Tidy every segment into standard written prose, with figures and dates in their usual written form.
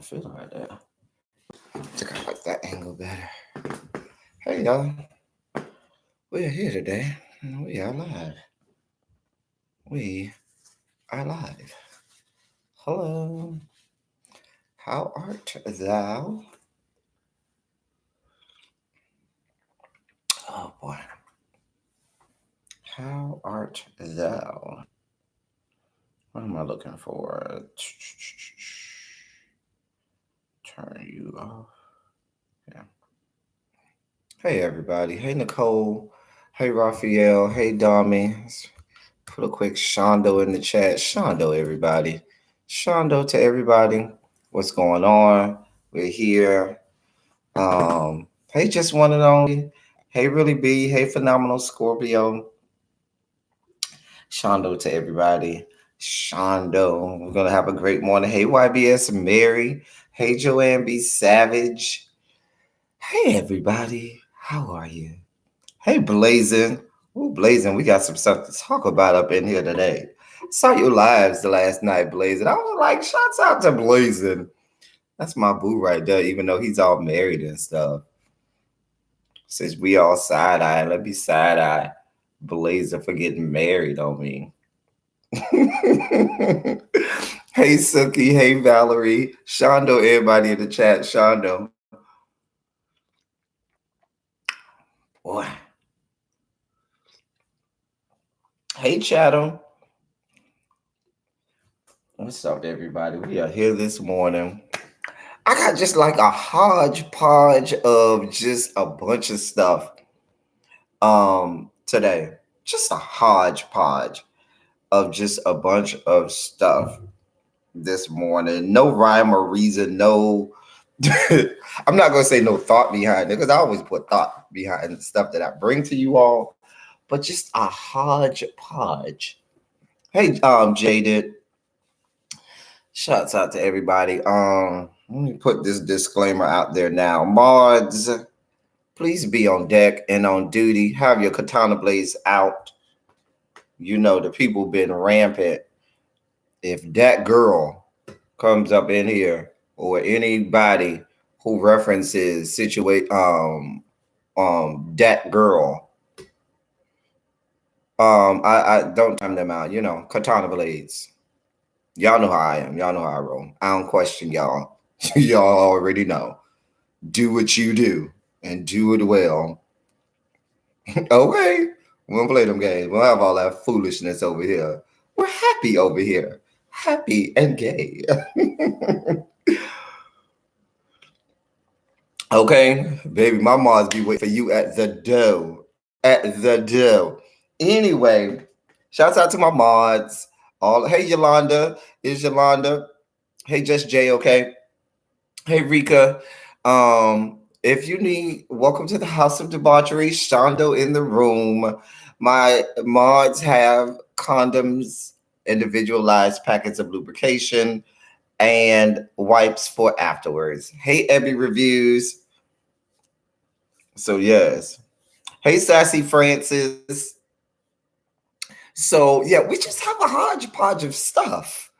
feeling right there. I think I like that angle better. Hey y'all, we're here today. We are live. We are live. Hello. How art thou? Oh boy. How art thou? What am I looking for? Turn you off. Yeah. Hey everybody. Hey Nicole. Hey Raphael. Hey Dami. Let's put a quick Shondo in the chat. Shondo, everybody. Shondo to everybody. What's going on? We're here. Hey, just one and only. Hey, Really B. Hey, Phenomenal Scorpio. Shondo to everybody. Shondo. We're gonna have a great morning. Hey, YBS Mary. Hey, Joanne B. Savage. Hey, everybody. How are you? Hey, Blazing. Ooh, Blazing, we got some stuff to talk about up in here today. Saw your lives the last night, Blazing. I was like, shouts out to Blazing. That's my boo right there, even though he's all married and stuff. Since we all side-eye, let me side-eye Blazing for getting married on me. Hey, Suki. Hey, Valerie. Shondo, everybody in the chat. Shondo. Boy. Hey, Chatham. What's up, everybody? We are here this morning. I got just like a hodgepodge of just a bunch of stuff today. Just a hodgepodge of just a bunch of stuff this morning. No rhyme or reason, no I'm not gonna say no thought behind it, because I always put thought behind the stuff that I bring to you all, but just a hodgepodge. Hey, Jaded. Shouts out to everybody. Let me put this disclaimer out there now. Mods, please be on deck and on duty. Have your katana blades out. You know the people been rampant. If that girl comes up in here, or anybody who references that girl, I don't time them out. You know, katana blades. Y'all know how I am. Y'all know how I roll. I don't question y'all. Y'all already know. Do what you do and do it well. Okay. We don't play them games. We don't have all that foolishness over here. We're happy over here. Happy and gay. Okay, baby, my moms be waiting for you at the door. At the door. Anyway, shouts out to my mods. Hey Yolanda. Is Yolanda? Hey, Just Jay, okay? Hey Rika. If you need, welcome to the House of Debauchery. Shondo in the room. My mods have condoms, individualized packets of lubrication, and wipes for afterwards. Hey, Ebby Reviews. So, yes. Hey, Sassy Francis. So, yeah, we just have a hodgepodge of stuff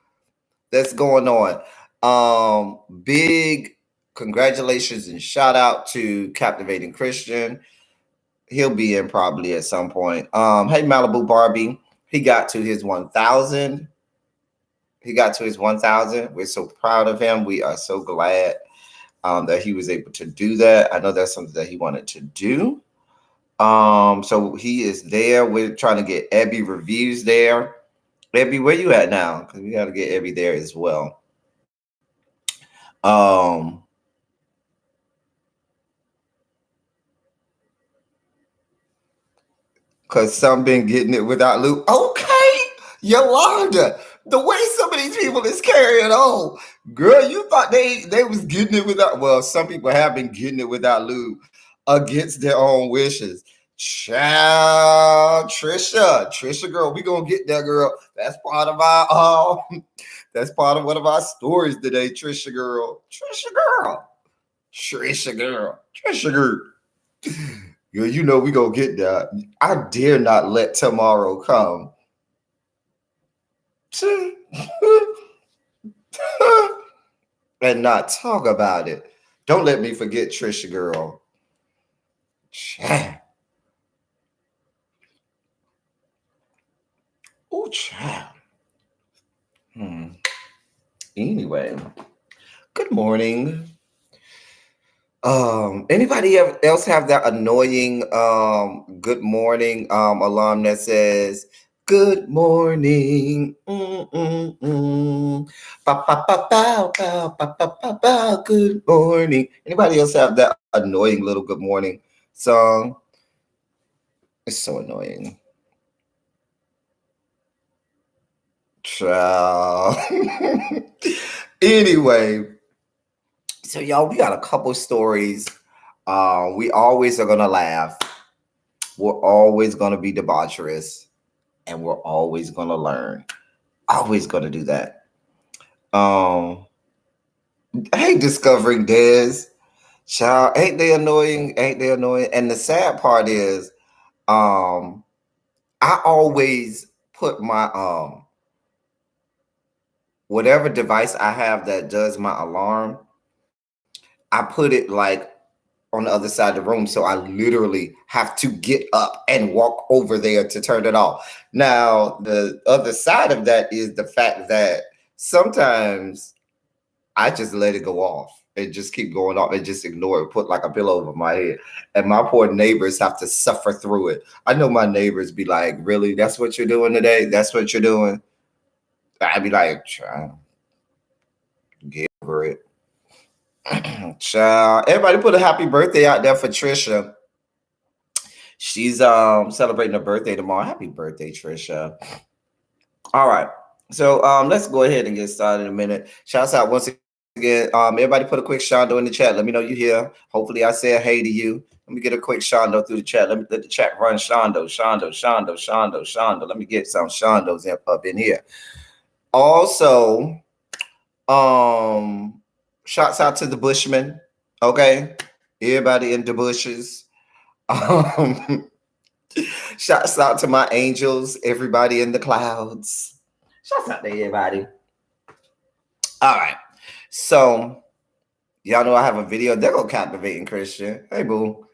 that's going on. Big congratulations and shout out to Captivating Christian. He'll be in probably at some point. Hey, Malibu Barbie. He got to his 1,000. We're so proud of him. We are so glad that he was able to do that. I know that's something that he wanted to do. So he is there. We're trying to get Ebby Reviews there. Ebby, where you at now? Because we got to get Ebby there as well. Because some been getting it without loot. Okay, Yolanda, the way some of these people is carrying on. Girl, you thought they was getting it without, well, some people have been getting it without loot against their own wishes. Child, Trisha girl, we gonna get that girl. That's part of our that's part of one of our stories today. Trisha girl. Girl, you know we gonna get that. I dare not let tomorrow come. and not talk about it. Don't let me forget Trisha, girl. Child. Oh, child. Anyway, good morning. Anybody else have that annoying good morning alarm that says good morning? Ba, ba, ba, bow, bow, ba, ba, ba, bow, good morning. Anybody else have that annoying little good morning song? It's so annoying. Child. Anyway, so y'all, we got a couple stories. We always are gonna laugh. We're always gonna be debaucherous, and we're always gonna learn. Always gonna do that. Um, hey, discovering Des, child, ain't they annoying? Ain't they annoying? And the sad part is, I always put my whatever device I have that does my alarm, I put it like on the other side of the room. So I literally have to get up and walk over there to turn it off. Now, the other side of that is the fact that sometimes I just let it go off and just keep going off and just ignore it, put like a pillow over my head. And my poor neighbors have to suffer through it. I know my neighbors be like, really? That's what you're doing today? That's what you're doing? I'd be like, try get over it. Child. Everybody put a happy birthday out there for Trisha. She's celebrating her birthday tomorrow. Happy birthday, Trisha. All right. So let's go ahead and get started in a minute. Shouts out once again. Everybody put a quick shondo in the chat. Let me know you're here. Hopefully I said hey to you. Let me get a quick shondo through the chat. Let the chat run shondo. Let me get some shondos up in here. Also, shouts out to the Bushmen. Okay. Everybody in the bushes. Shouts out to my angels, everybody in the clouds. Shouts out to everybody. All right. So, y'all know I have a video. They're going to captivating Christian. Hey, boo.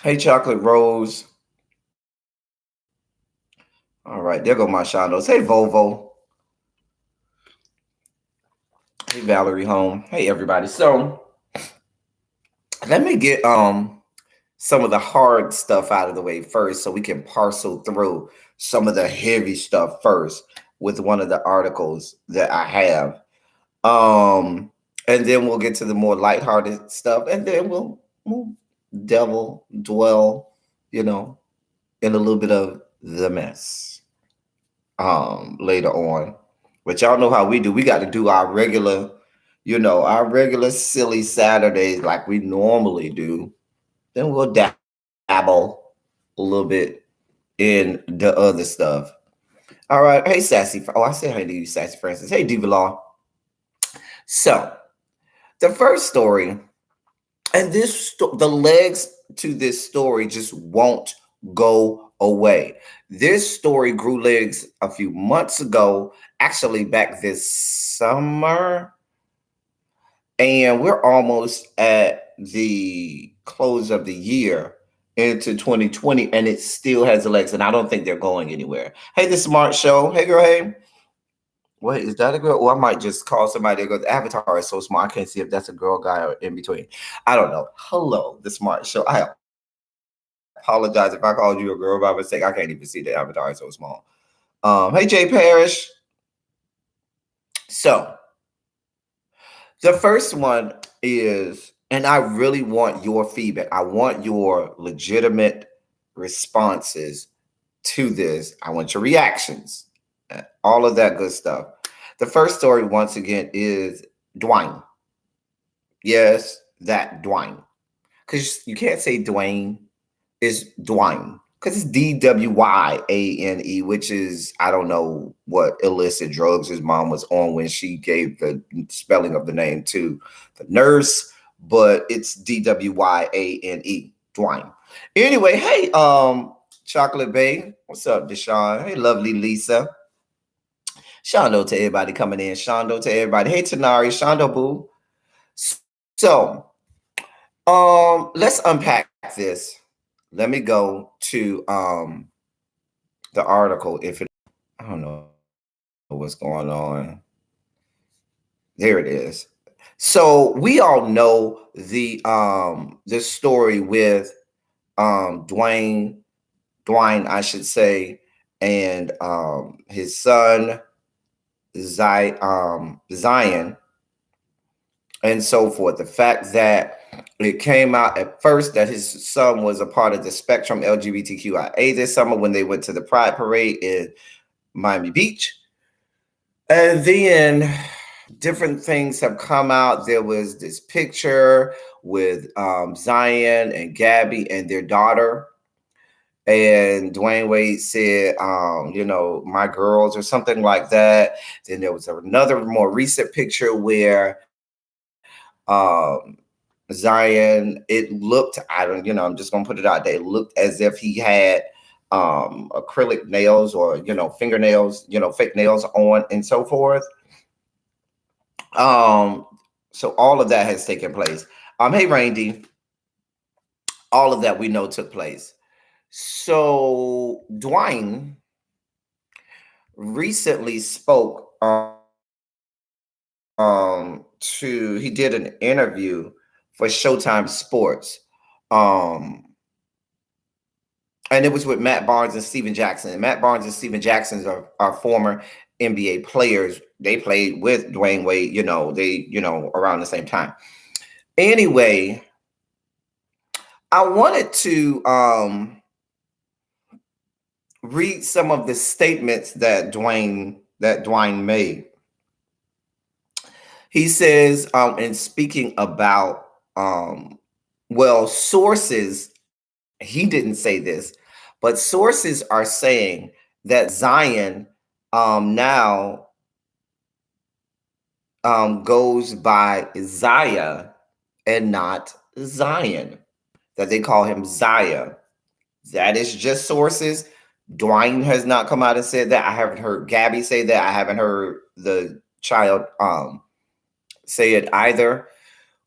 Hey, Chocolate Rose. All right. There go my Shondos. Hey, Volvo. Hey, Valerie Home. Hey, everybody. So, let me get some of the hard stuff out of the way first so we can parcel through some of the heavy stuff first with one of the articles that I have. And then we'll get to the more lighthearted stuff, and then we'll dwell, in a little bit of the mess later on. But y'all know how we do. We got to do our regular, silly Saturdays like we normally do. Then we'll dabble a little bit in the other stuff. All right. Hey, Sassy. Oh, I said hey to you, Sassy Francis. Hey, Diva Law. So, the first story, and the legs to this story just won't go away. This story grew legs a few months ago, actually back this summer. And we're almost at the close of the year into 2020, and it still has the legs, and I don't think they're going anywhere. Hey, the Smart Show. Hey, girl, hey. Wait, is that a girl? Or I might just call somebody that goes, the avatar is so small, I can't see if that's a girl, guy, or in between. I don't know. Hello, the Smart Show. I apologize if I called you a girl by mistake. I can't even see the avatar is so small. Hey, Jay Parrish. So, the first one is, and I really want your feedback. I want your legitimate responses to this. I want your reactions, all of that good stuff. The first story, once again, is Dwayne. Yes, that Dwayne. Because you can't say Dwayne, it's Dwayne. Because it's Dwyane, which is, I don't know what illicit drugs his mom was on when she gave the spelling of the name to the nurse, but it's Dwyane, Dwayne. Anyway, hey, Chocolate Bay. What's up, Deshaun? Hey, lovely Lisa. Shondo to everybody coming in. Shondo to everybody. Hey, Tanari. Shondo, boo. So, let's unpack this. Let me go to the article. If it, I don't know what's going on. There it is. So we all know the story with Dwayne, I should say, and his son Zion, and so forth. The fact that it came out at first that his son was a part of the Spectrum LGBTQIA this summer when they went to the Pride Parade in Miami Beach. And then different things have come out. There was this picture with Zion and Gabby and their daughter. And Dwayne Wade said, my girls or something like that. Then there was another more recent picture where Zion, it looked, I'm just going to put it out there. It looked as if he had acrylic nails or, fingernails, fake nails on and so forth. So all of that has taken place. Hey, Randy, all of that we know took place. So Dwayne recently spoke he did an interview for Showtime Sports. And it was with Matt Barnes and Steven Jackson. And Matt Barnes and Steven Jackson are former NBA players. They played with Dwayne Wade, around the same time. Anyway, I wanted to read some of the statements that Dwayne made. He says, in speaking about, sources, he didn't say this, but sources are saying that Zion now goes by Zaya and not Zion, that they call him Zaya. That is just sources. Dwayne has not come out and said that. I haven't heard Gabby say that. I haven't heard the child say it either.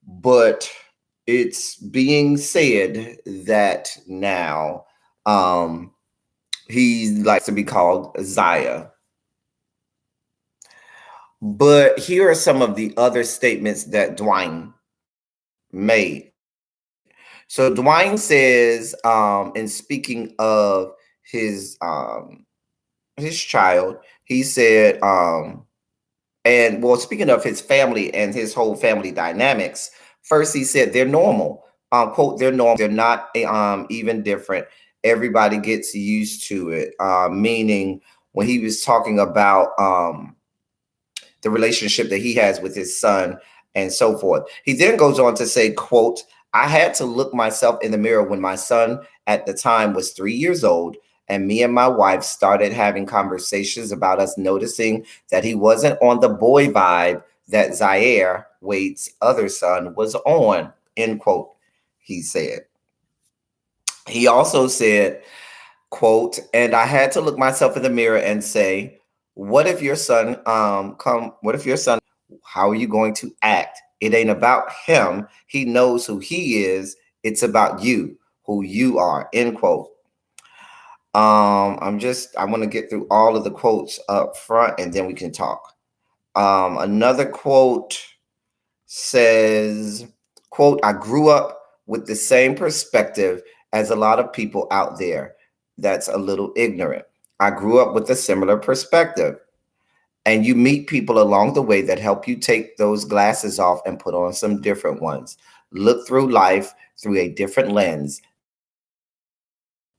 But it's being said that now he likes to be called Zaya. But here are some of the other statements that Dwayne made. So Dwayne says, in speaking of his child, he said, speaking of his family and his whole family dynamics, first he said they're normal. Quote, they're normal. They're not even different. Everybody gets used to it. Meaning when he was talking about the relationship that he has with his son and so forth. He then goes on to say, quote, I had to look myself in the mirror when my son at the time was 3 years old, and me and my wife started having conversations about us noticing that he wasn't on the boy vibe that Zaire, Wade's other son, was on, end quote, he said. He also said, quote, and I had to look myself in the mirror and say, what if your son how are you going to act? It ain't about him. He knows who he is. It's about you, who you are, end quote. I want to get through all of the quotes up front and then we can talk. Another quote says, quote, I grew up with the same perspective as a lot of people out there that's a little ignorant. I grew up with a similar perspective. And you meet people along the way that help you take those glasses off and put on some different ones. Look through life through a different lens.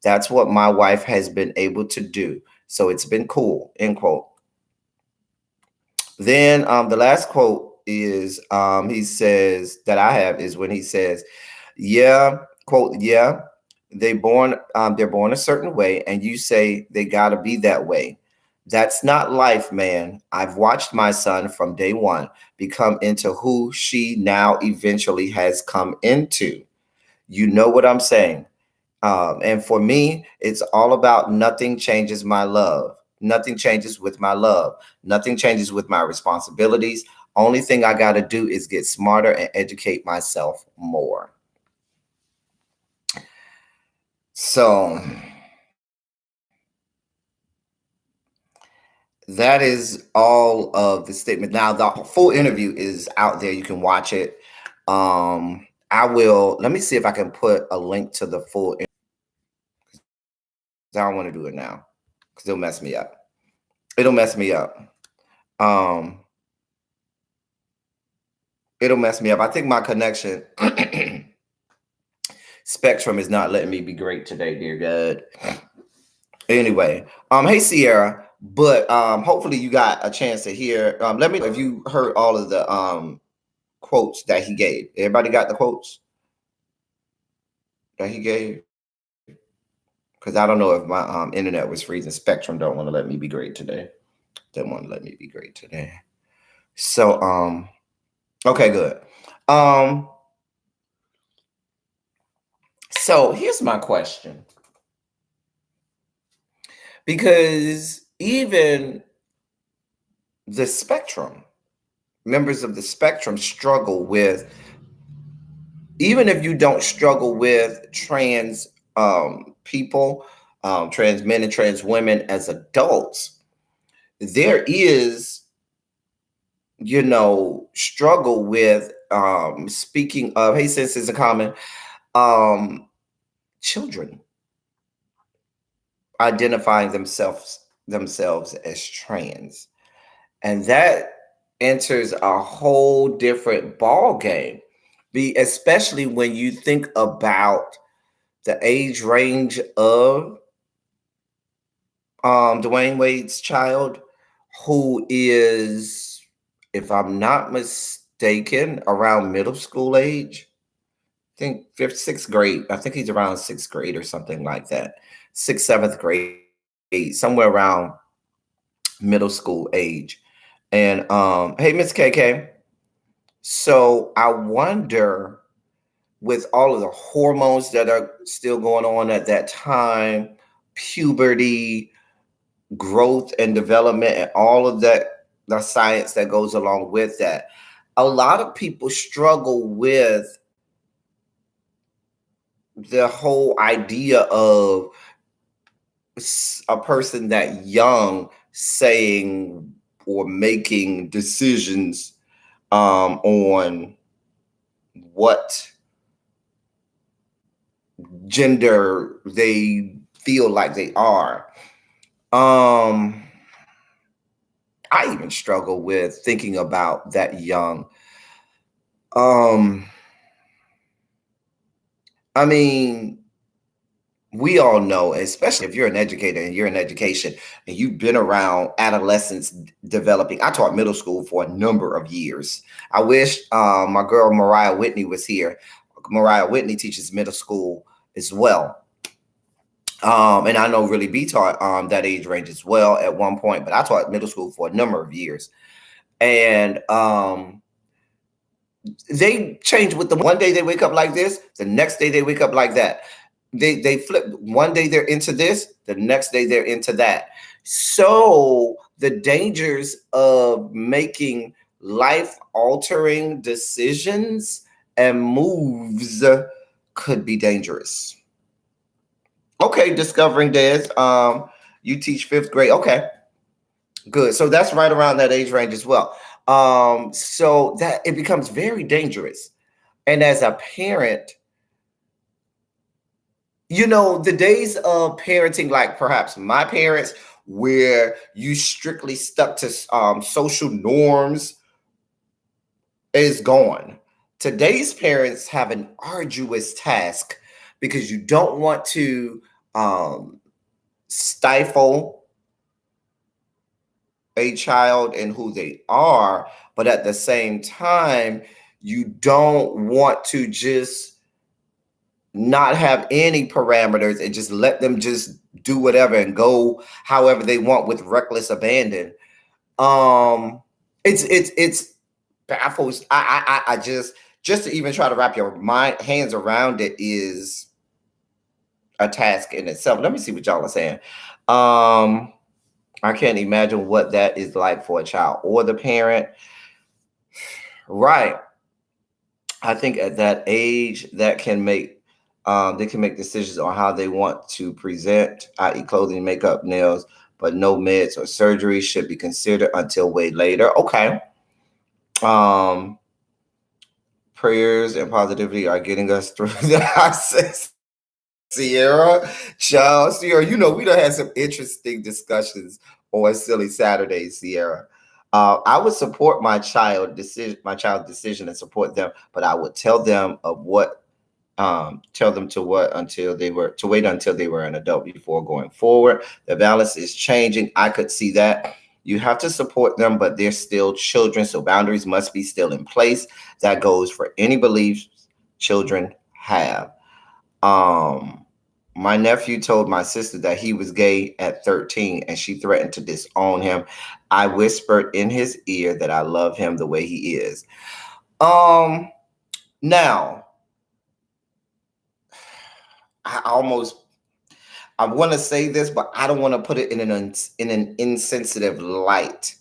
That's what my wife has been able to do. So it's been cool, end quote. Then the last quote is he says that I have is when he says, yeah, quote, yeah, they're born a certain way, and you say they gotta be that way. That's not life, man. I've watched my son from day one become into who she now eventually has come into. You know what I'm saying? And for me, it's all about nothing changes my love. Nothing changes with my love. Nothing changes with my responsibilities. Only thing I got to do is get smarter and educate myself more. So that is all of the statement. Now, the full interview is out there. You can watch it. I will, let me see if I can put a link to the full. I don't want to do it now because it'll mess me up. It'll mess me up. Um, it'll mess me up. I think my connection spectrum is not letting me be great today, dear God. Anyway, hey Sierra, but hopefully you got a chance to hear. Let me know if you heard all of the quotes that he gave. Everybody got the quotes that he gave? Because I don't know if my internet was freezing. Spectrum don't want to let me be great today. Don't want to let me be great today. So okay, good. So here's my question. Because even the spectrum, members of the spectrum struggle with, even if you don't struggle with trans people, trans men and trans women as adults, there is, struggle with, speaking of, hey, senses in common, children identifying themselves as trans. And that enters a whole different ball game. Especially when you think about the age range of Dwayne Wade's child, who is, if I'm not mistaken, around middle school age. I think fifth, sixth grade. I think he's around sixth grade or something like that. Sixth, seventh grade, somewhere around middle school age. And hey, Miss KK. So I wonder, with all of the hormones that are still going on at that time, puberty, growth and development, and all of that, the science that goes along with that, a lot of people struggle with the whole idea of a person that young saying or making decisions on what gender they feel like they are. I even struggle with thinking about that young. I mean, we all know, especially if you're an educator and you're in education and you've been around adolescents developing. I taught middle school for a number of years. I wish my girl Mariah Whitney was here. Mariah Whitney teaches middle school as well. And I know Really B taught that age range as well at one point, but I taught middle school for a number of years. And they change with them. One day they wake up like this, the next day they wake up like that. They flip. One day they're into this, the next day they're into that. So the dangers of making life altering decisions and moves could be dangerous. Okay, discovering Des. You teach fifth grade. Okay, good. So that's right around that age range as well. So that it becomes very dangerous. And as a parent, the days of parenting, like perhaps my parents, where you strictly stuck to social norms, is gone. Today's parents have an arduous task because you don't want to stifle a child and who they are, but at the same time, you don't want to just not have any parameters and just let them just do whatever and go however they want with reckless abandon. It's baffles. I just to even try to wrap your hands around it is a task in itself. Let me see what y'all are saying. I can't imagine what that is like for a child or the parent. Right. I think at that age, that can make they can make decisions on how they want to present, i.e., clothing, makeup, nails, but no meds or surgery should be considered until way later. Okay. Um, Prayers and positivity are getting us through the process. Sierra, child, Sierra, we done had some interesting discussions on Silly Saturdays, Sierra. I would support my child's decision and support them, but I would tell them to what until they were to wait until they were an adult before going forward. The balance is changing. I could see that. You have to support them, but they're still children, so boundaries must be still in place. That goes for any beliefs children have. My nephew told my sister that he was gay at 13 and she threatened to disown him. I whispered in his ear that I love him the way he is. Now I almost I want to say this, but I don't want to put it in an insensitive light.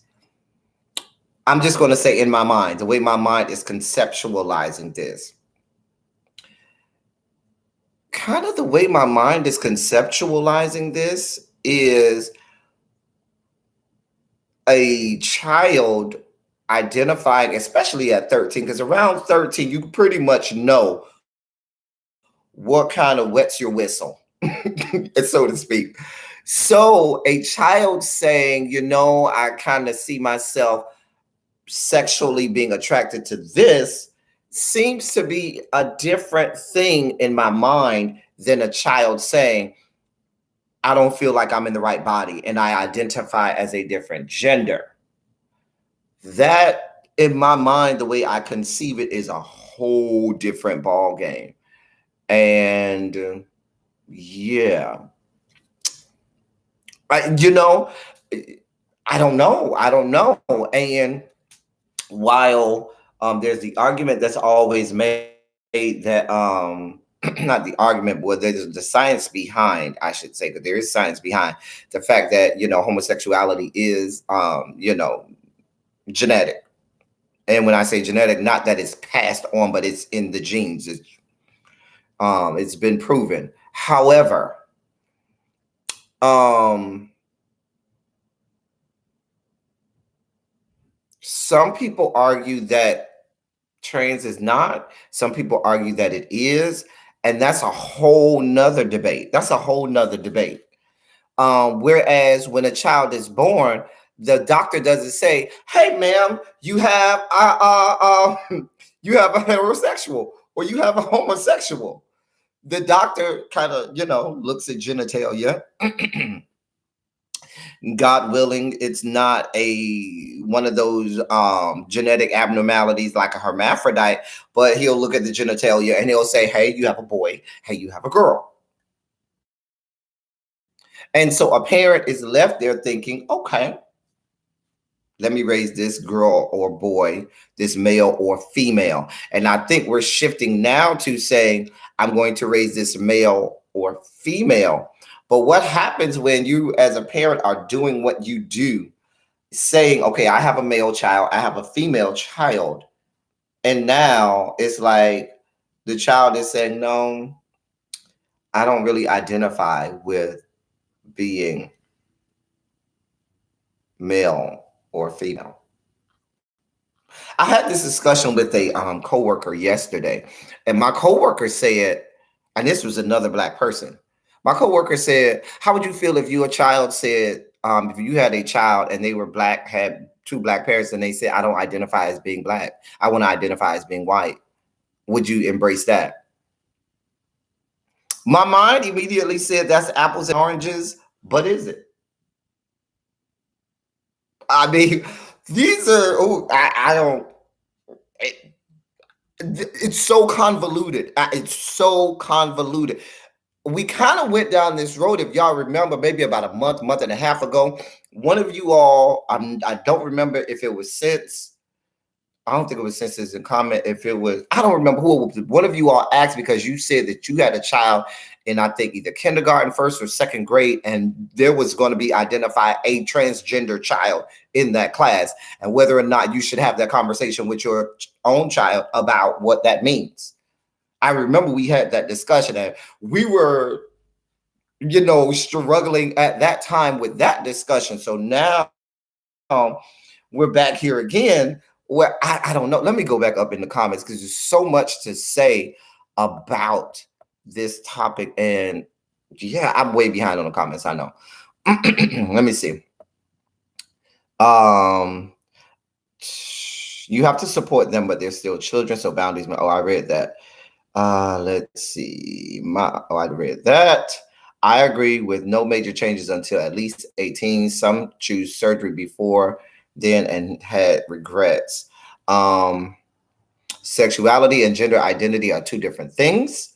I'm just going to say in my mind, the way my mind is conceptualizing this. Kind of the way my mind is conceptualizing this is a child identifying, especially at 13, because around 13, you pretty much know what kind of wets your whistle, so to speak. So a child saying, I kind of see myself sexually being attracted to this seems to be a different thing in my mind than a child saying, I don't feel like I'm in the right body and I identify as a different gender. That, in my mind, the way I conceive it, is a whole different ball game. And yeah, I don't know. And while there's the argument that's always made that not the argument, but there's the science behind, I should say, that there is science behind the fact that homosexuality is genetic. And when I say genetic, not that it's passed on, but it's in the genes. It's been proven. However, some people argue that trans is not. Some people argue that it is. And that's a whole nother debate. Whereas when a child is born, the doctor doesn't say, "Hey, ma'am, you have you have a heterosexual or you have a homosexual." The doctor kind of, looks at genitalia. God willing, it's not one of those genetic abnormalities like a hermaphrodite, but he'll look at the genitalia and he'll say, "Hey, you have a boy. Hey, you have a girl." And so a parent is left there thinking, okay, let me raise this girl or boy, this male or female. And I think we're shifting now to saying, I'm going to raise this male or female. But what happens when you as a parent are doing what you do, saying, okay, I have a male child, I have a female child. And now it's like the child is saying, no, I don't really identify with being male or female. I had this discussion with a coworker yesterday, and my coworker said, and this was another Black person. My coworker said, "How would you feel if you a child said, if you had a child and they were Black, had two Black parents, and they said, I don't identify as being Black, I want to identify as being white. Would you embrace that?" My mind immediately said, that's apples and oranges, but is it? I mean, these are, I don't, it's so convoluted. It's so convoluted. We kind of went down this road, if y'all remember, maybe about a month and a half ago. One of you all, I don't remember if it was since I don't think it was senses and comment. If it was, I don't remember who it was. One of you all asked because you said that you had a child in, I think, either kindergarten, first or second grade, and there was going to be identified a transgender child in that class, and whether or not you should have that conversation with your own child about what that means. I remember we had that discussion, and we were, struggling at that time with that discussion. So now we're back here again where I don't know. Let me go back up in the comments because there's so much to say about this topic. And yeah, I'm way behind on the comments. I know. Let me see. You have to support them, but they're still children. So boundaries. Oh, I read that. Let's see. I read that. I agree with no major changes until at least 18. Some choose surgery before then and had regrets. Sexuality and gender identity are two different things.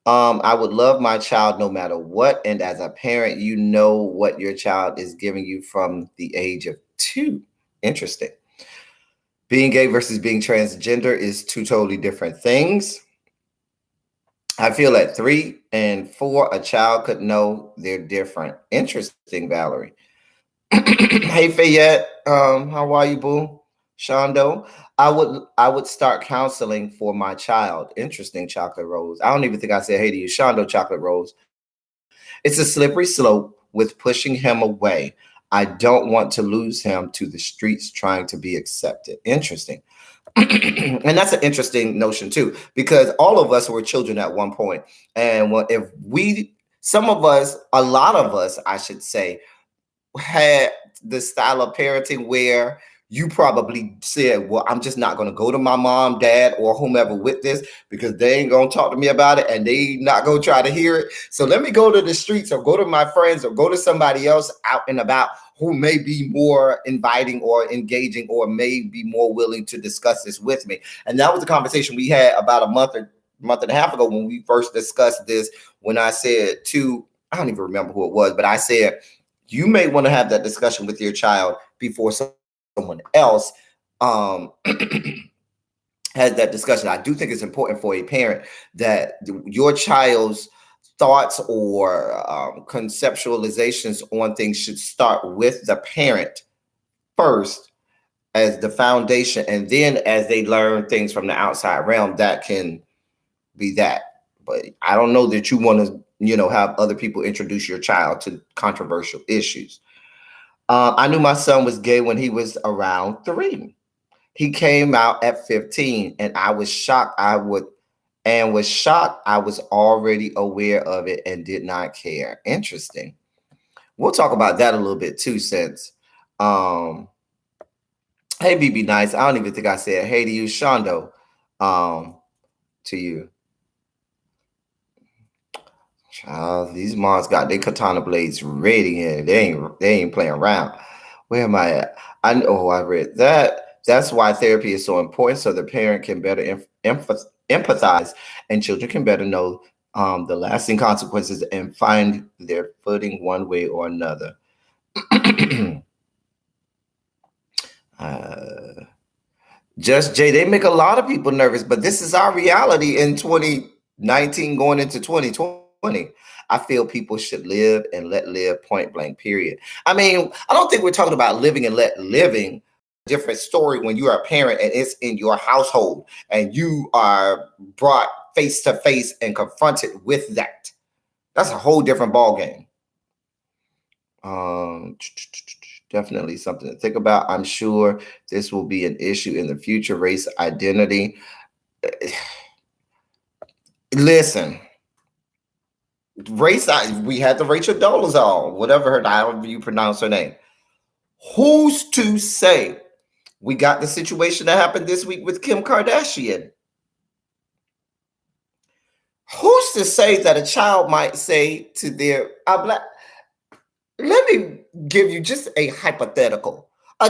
I would love my child no matter what. And as a parent, you know what your child is giving you from the age of 2. Interesting. Being gay versus being transgender is two totally different things. I feel at 3 and 4, a child could know they're different. Interesting, Valerie. Hey, Fayette. How are you, boo? Shondo. I would start counseling for my child. Interesting, Chocolate Rose. I don't even think I said hey to you, Shondo, Chocolate Rose. It's a slippery slope with pushing him away. I don't want to lose him to the streets trying to be accepted. Interesting. And that's an interesting notion too, because all of us were children at one point. And some of us, a lot of us, I should say, had the style of parenting where you probably said, well, I'm just not going to go to my mom, dad, or whomever with this because they ain't going to talk to me about it and they not going to try to hear it. So let me go to the streets or go to my friends or go to somebody else out and about who may be more inviting or engaging or may be more willing to discuss this with me. And that was the conversation we had about a month and a half ago when we first discussed this, when I said I don't even remember who it was, but I said, you may want to have that discussion with your child before someone else has that discussion. I do think it's important for a parent that your child's thoughts or conceptualizations on things should start with the parent first as the foundation, and then as they learn things from the outside realm, that can be that. But I don't know that you want to, have other people introduce your child to controversial issues. I knew my son was gay when he was around 3. He came out at 15, and I was shocked. I was already aware of it and did not care. Interesting. We'll talk about that a little bit too, since hey, BB Nice. I don't even think I said hey to you, Shondo. To you. Child, these moms got their katana blades ready here. They ain't playing around. Where am I at? I read that. That's why therapy is so important, so the parent can better empathize and children can better know the lasting consequences and find their footing one way or another. Just Jay, they make a lot of people nervous, but this is our reality in 2019 going into 2020. I feel people should live and let live, point blank, period. I mean, I don't think we're talking about living and let living. Different story when you are a parent and it's in your household and you are brought face to face and confronted with that. That's a whole different ball game. Definitely something to think about. I'm sure this will be an issue in the future. Race identity. Listen, we had the Rachel Dolezal, whatever however you pronounce her name. Who's to say? We got the situation that happened this week with Kim Kardashian. Who's to say that a child might say to their black? Let me give you just a hypothetical. A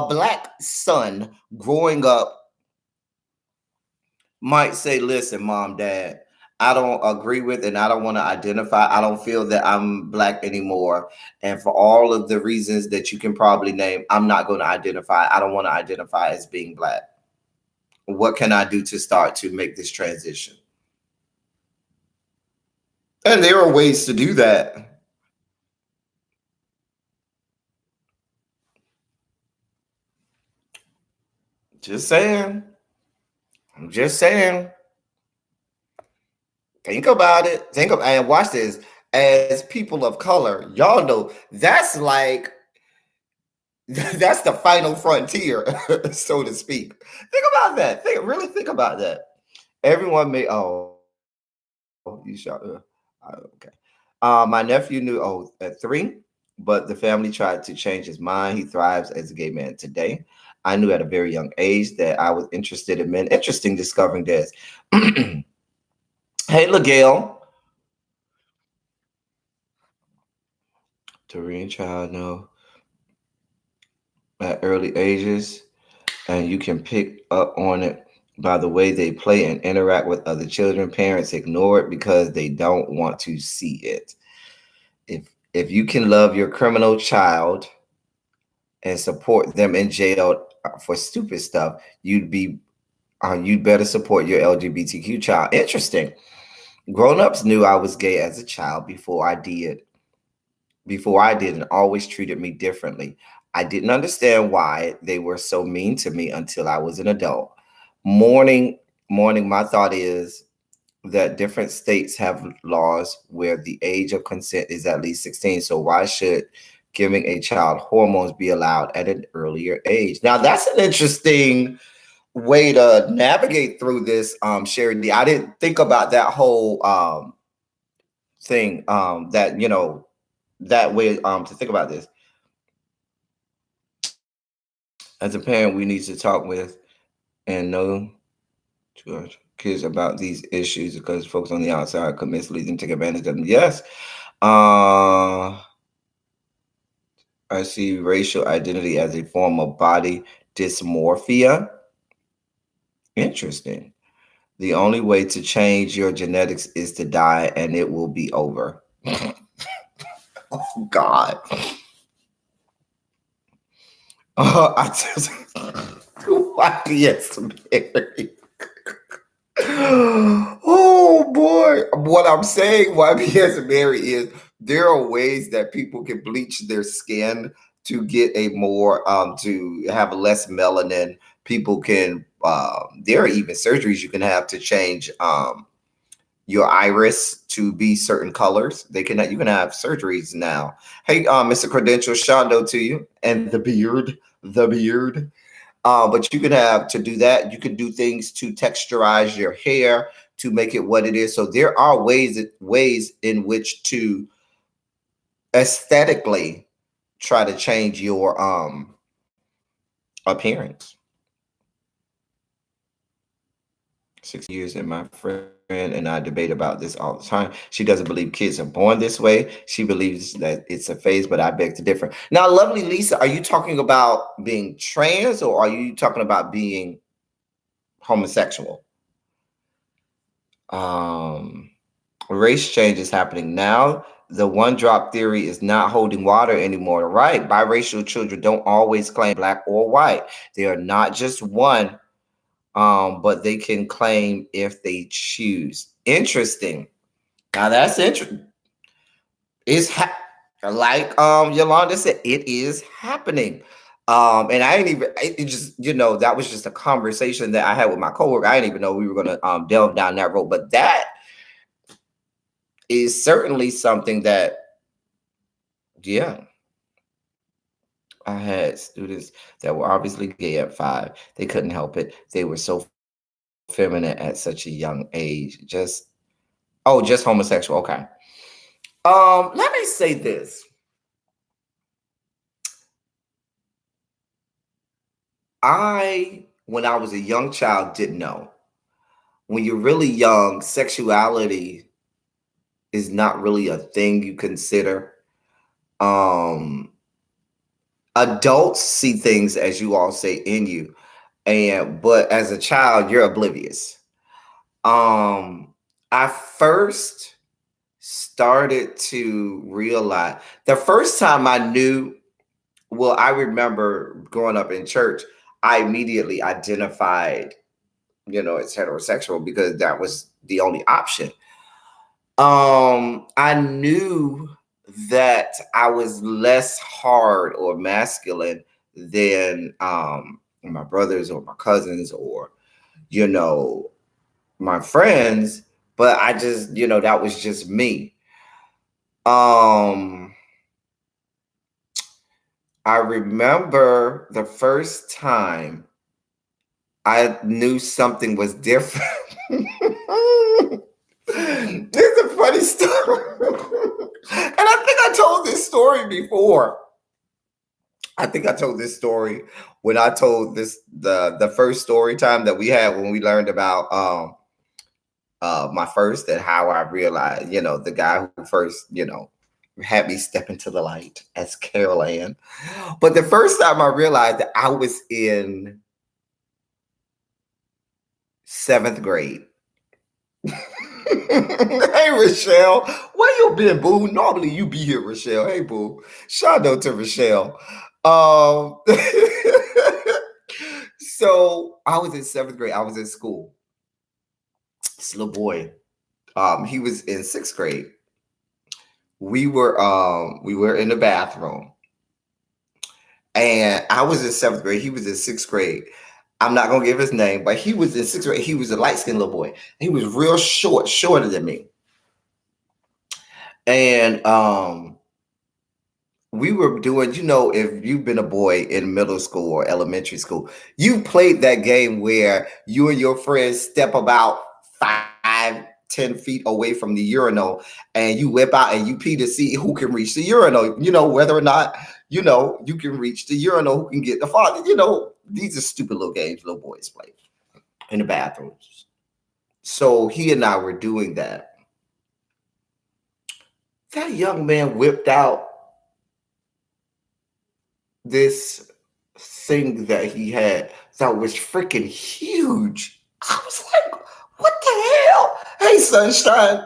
black son growing up might say, listen, mom, dad, I don't agree with and I don't want to identify. I don't feel that I'm black anymore. And for all of the reasons that you can probably name, I'm not going to identify. I don't want to identify as being black. What can I do to start to make this transition? And there are ways to do that. Just saying. I'm just saying. Think about it. Think of and watch this. As people of color, y'all know that's like that's the final frontier, so to speak. Think about that. Really think about that. Everyone may you shot okay. My nephew knew at 3, but the family tried to change his mind. He thrives as a gay man today. I knew at a very young age that I was interested in men. Interesting discovering this. Hey, LaGale. Doreen child know at early ages, and you can pick up on it by the way they play and interact with other children. Parents ignore it because they don't want to see it. If you can love your criminal child and support them in jail for stupid stuff, you'd better support your LGBTQ child. Interesting. Grown-ups knew I was gay as a child before I did and always treated me differently. I didn't understand why they were so mean to me until I was an adult. Morning, my thought is that different states have laws where the age of consent is at least 16. So why should giving a child hormones be allowed at an earlier age? Now that's an interesting way to navigate through this, Sherry D. I didn't think about that whole thing, that that way to think about this. As a parent, we need to talk with and know to our kids about these issues because folks on the outside could mislead them, take advantage of them. Yes. I see racial identity as a form of body dysmorphia. Interesting. The only way to change your genetics is to die and it will be over. Oh, God. I just, yes, Mary. Oh boy. What I'm saying, YBS Mary, is there are ways that people can bleach their skin to get a more to have less melanin. People can there are even surgeries you can have to change your iris to be certain colors. You can have surgeries now. Hey, Mr. Credential, Shondo to you, and the beard. But you can have to do that. You can do things to texturize your hair to make it what it is. So there are ways in which to aesthetically try to change your appearance. 6 years, and my friend and I debate about this all the time. She doesn't believe kids are born this way. She believes that it's a phase, but I beg to differ. Now, lovely Lisa, are you talking about being trans or are you talking about being homosexual? Race change is happening now. The one drop theory is not holding water anymore. Right. Biracial children don't always claim black or white. They are not just one, but they can claim if they choose. Interesting. Now that's interesting. Like Yolanda said, it is happening. And I didn't even it just, that was just a conversation that I had with my coworker. I didn't even know we were gonna delve down that road, but that is certainly something that, yeah. I had students that were obviously gay at 5. They couldn't help it. They were so feminine at such a young age. Just homosexual. Okay. Let me say this. When I was a young child, didn't know. When you're really young, sexuality is not really a thing you consider. Adults see things, as you all say, in you, but as a child, you're oblivious. I first started to realize the first time I knew. Well, I remember growing up in church, I immediately identified it's heterosexual because that was the only option. I knew that I was less hard or masculine than my brothers or my cousins or you know my friends, but I just that was just me. Um, I remember the first time I knew something was different. It's a funny story. And I think I told this story before. I think I told this story when I told the first story time that we had when we learned about my first and how I realized, the guy who first, had me step into the light as Carol Ann. But the first time I realized that I was in 7th grade. Hey Rochelle, where you been, boo? Normally you be here, Rochelle. Hey boo. Shout out to Rochelle. Um so I was in 7th grade. I was in school. This little boy. He was in 6th grade. We were in the bathroom. And I was in 7th grade. He was in 6th grade. I'm not gonna give his name, but he was in 6th grade. He was a light-skinned little boy. He was real short, shorter than me. And we were doing, if you've been a boy in middle school or elementary school, you played that game where you and your friends step about 5-10 feet away from the urinal and you whip out and you pee to see who can reach the urinal, whether or not, you can reach the urinal, who can get the father, these are stupid little games little boys play in the bathrooms. So he and I were doing that. That young man whipped out this thing that he had that was freaking huge. I was like, what the hell? Hey, sunshine.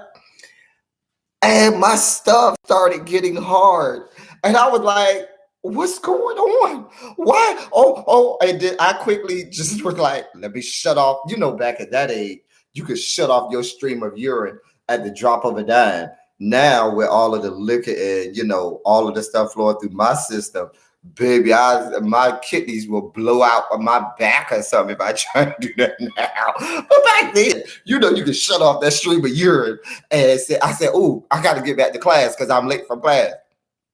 And my stuff started getting hard. And I was like, what's going on? Why? Oh, and then I quickly just was like, let me shut off. Back at that age, you could shut off your stream of urine at the drop of a dime. Now, with all of the liquor and, all of the stuff flowing through my system, baby, my kidneys will blow out on my back or something if I try to do that now. But back then, you could shut off that stream of urine. And I said, oh, I got to get back to class because I'm late from class.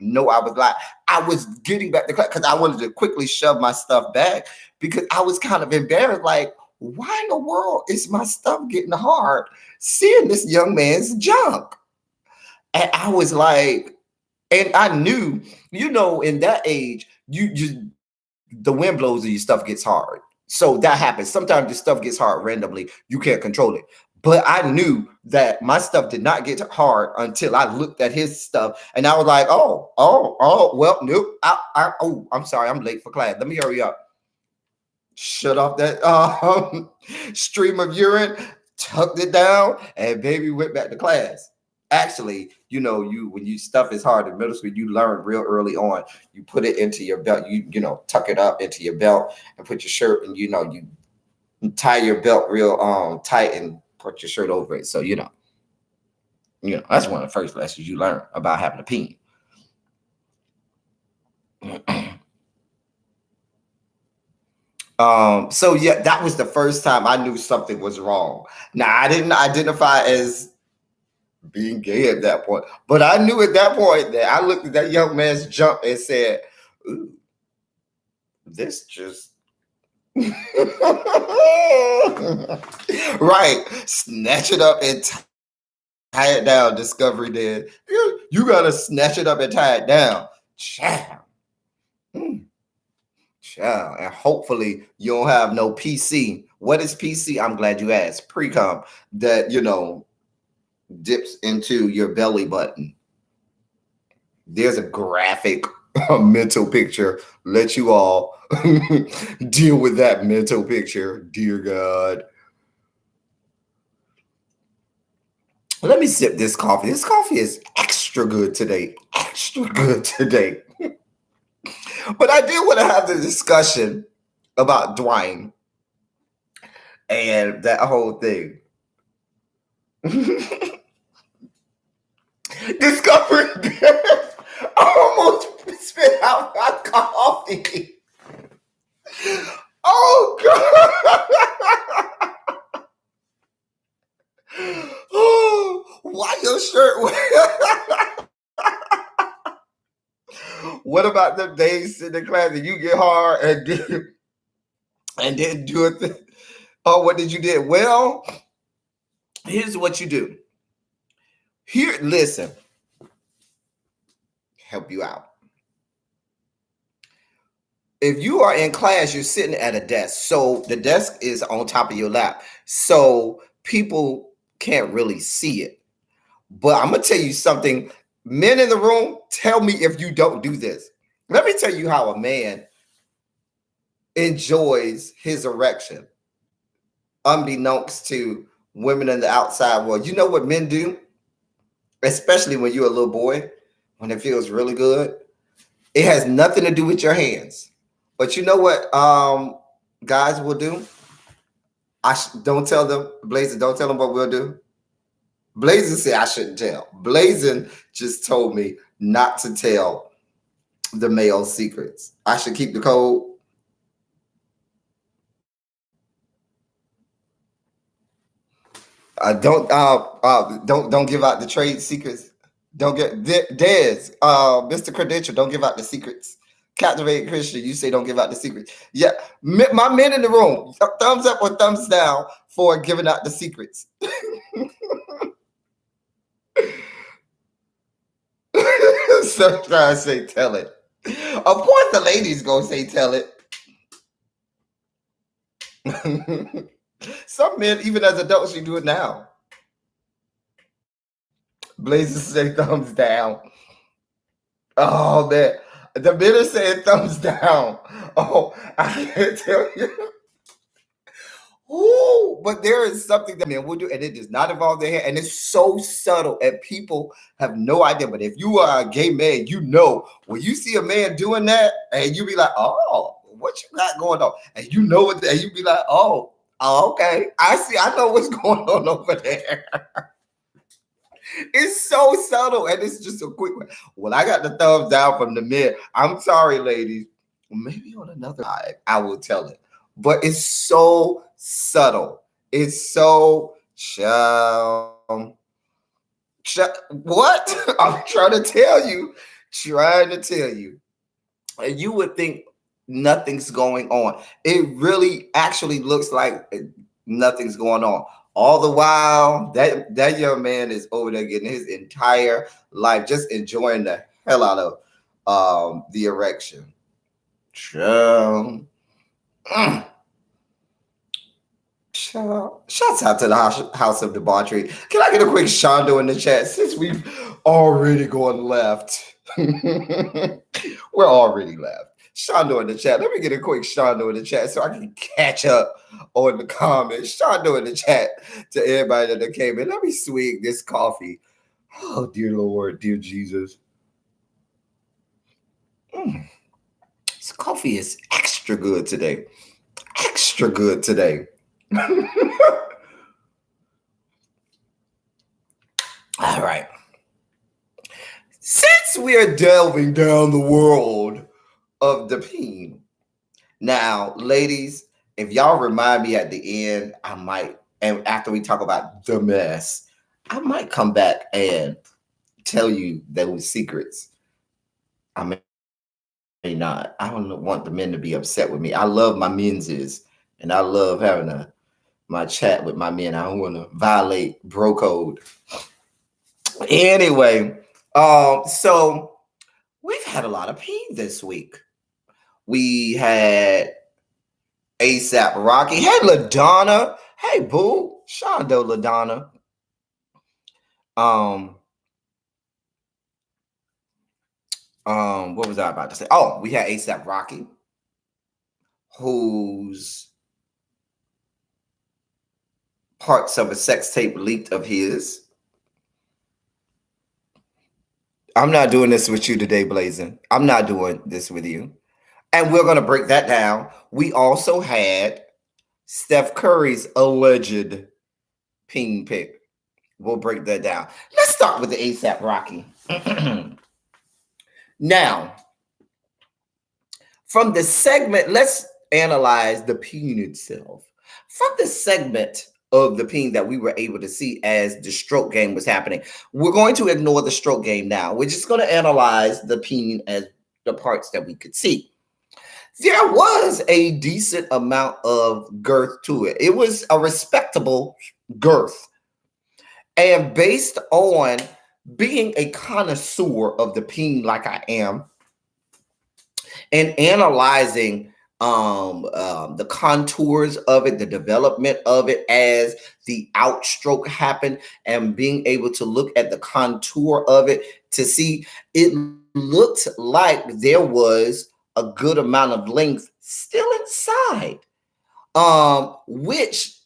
No, I was like, I was getting back to class because I wanted to quickly shove my stuff back because I was kind of embarrassed. Like, why in the world is my stuff getting hard seeing this young man's junk? And I was like, and I knew, in that age, the wind blows and your stuff gets hard. So that happens. Sometimes your stuff gets hard randomly. You can't control it. But I knew that my stuff did not get hard until I looked at his stuff. And I was like, oh, well, nope. I'm sorry. I'm late for class. Let me hurry up. Shut off that stream of urine, tucked it down, and baby went back to class. Actually, when you stuff is hard in middle school, you learn real early on. You put it into your belt, you tuck it up into your belt and put your shirt, and you tie your belt real tight and put your shirt over it. So that's one of the first lessons you learn about having a pee. So yeah, that was the first time I knew something was wrong. Now I didn't identify as being gay at that point, but I knew at that point that I looked at that young man's jump and said, ooh, this just right, snatch it up and tie it down. Discovery did. You gotta snatch it up and tie it down. Child. Child. And hopefully you don't have no PC. What is PC? I'm glad you asked. Pre-com that dips into your belly button. There's a graphic mental picture. Let you all deal with that mental picture. Dear God. Let me sip this coffee. This coffee is extra good today. Extra good today. But I did want to have the discussion about Dwayne. and that whole thing. Discovering this, I almost spit out my coffee. Oh God! Oh, why your shirt? What about the days in the class that you get hard and didn't do it? Oh, what did you do? Well, here's what you do. Here, listen, help you out. If you are in class, you're sitting at a desk. So the desk is on top of your lap. So people can't really see it. But I'm going to tell you something. Men in the room, tell me if you don't do this. Let me tell you how a man enjoys his erection, unbeknownst to women in the outside world. You know what men do? Especially when you're a little boy, when it feels really good. It has nothing to do with your hands. But you know what guys will do? Don't tell them, Blazing, don't tell them what we'll do. Blazing said I shouldn't tell. Blazing just told me not to tell the male secrets. I should keep the code. Don't give out the trade secrets. Don't get Dez, Mr. Credential. Don't give out the secrets. Captivated Christian, you say don't give out the secrets. Yeah, my men in the room, thumbs up or thumbs down for giving out the secrets. So try to say tell it. Of course, the ladies gonna say tell it. Some men, even as adults, you do it now. Blazers say thumbs down. Oh man, the men are saying thumbs down. Oh, I can't tell you. Ooh, but there is something that men will do, and it does not involve their hair, and it's so subtle, and people have no idea. But if you are a gay man, you know when you see a man doing that, and you be like, "Oh, what you got going on?" And you know what, and you be like, "Oh, okay, I see, I know what's going on over there." It's so subtle, and it's just a quick one. Well, I got the thumbs down from the men. I'm sorry, ladies. Maybe on another live, I will tell it. But it's so subtle. It's so what? I'm trying to tell you. Trying to tell you. And you would think nothing's going on. It really actually looks like nothing's going on. All the while, that young man is over there getting his entire life, just enjoying the hell out of the erection. Shouts out to the house of debauchery. Can I get a quick Shondo in the chat since we've already gone left? We're already left. Shondo in the chat. Let me get a quick Shondo in the chat so I can catch up on the comments. Shondo in the chat to everybody that came in. Let me swig this coffee. Oh, dear Lord, dear Jesus. This coffee is extra good today. Extra good today. All right. Since we are delving down the world of the peen, now, ladies, if y'all remind me at the end, I might, and after we talk about the mess, I might come back and tell you those secrets. I may not. I don't want the men to be upset with me. I love my menses, and I love having my chat with my men. I don't want to violate bro code. Anyway, so we've had a lot of pee this week. We had ASAP Rocky. Hey, LaDonna. Hey, boo. Shondo LaDonna. What was I about to say? Oh, we had ASAP Rocky, whose parts of a sex tape leaked of his. I'm not doing this with you today, Blazing. I'm not doing this with you. And we're going to break that down. We also had Steph Curry's alleged peen pick. We'll break that down. Let's start with the ASAP Rocky. Now, from the segment, let's analyze the peen itself. From the segment of the peen that we were able to see as the stroke game was happening, we're going to ignore the stroke game now. We're just going to analyze the peen as the parts that we could see. There was a decent amount of girth to it. It was a respectable girth. And based on being a connoisseur of the peen like I am, and analyzing the contours of it, the development of it as the outstroke happened, and being able to look at the contour of it to see it looked like there was a good amount of length still inside, which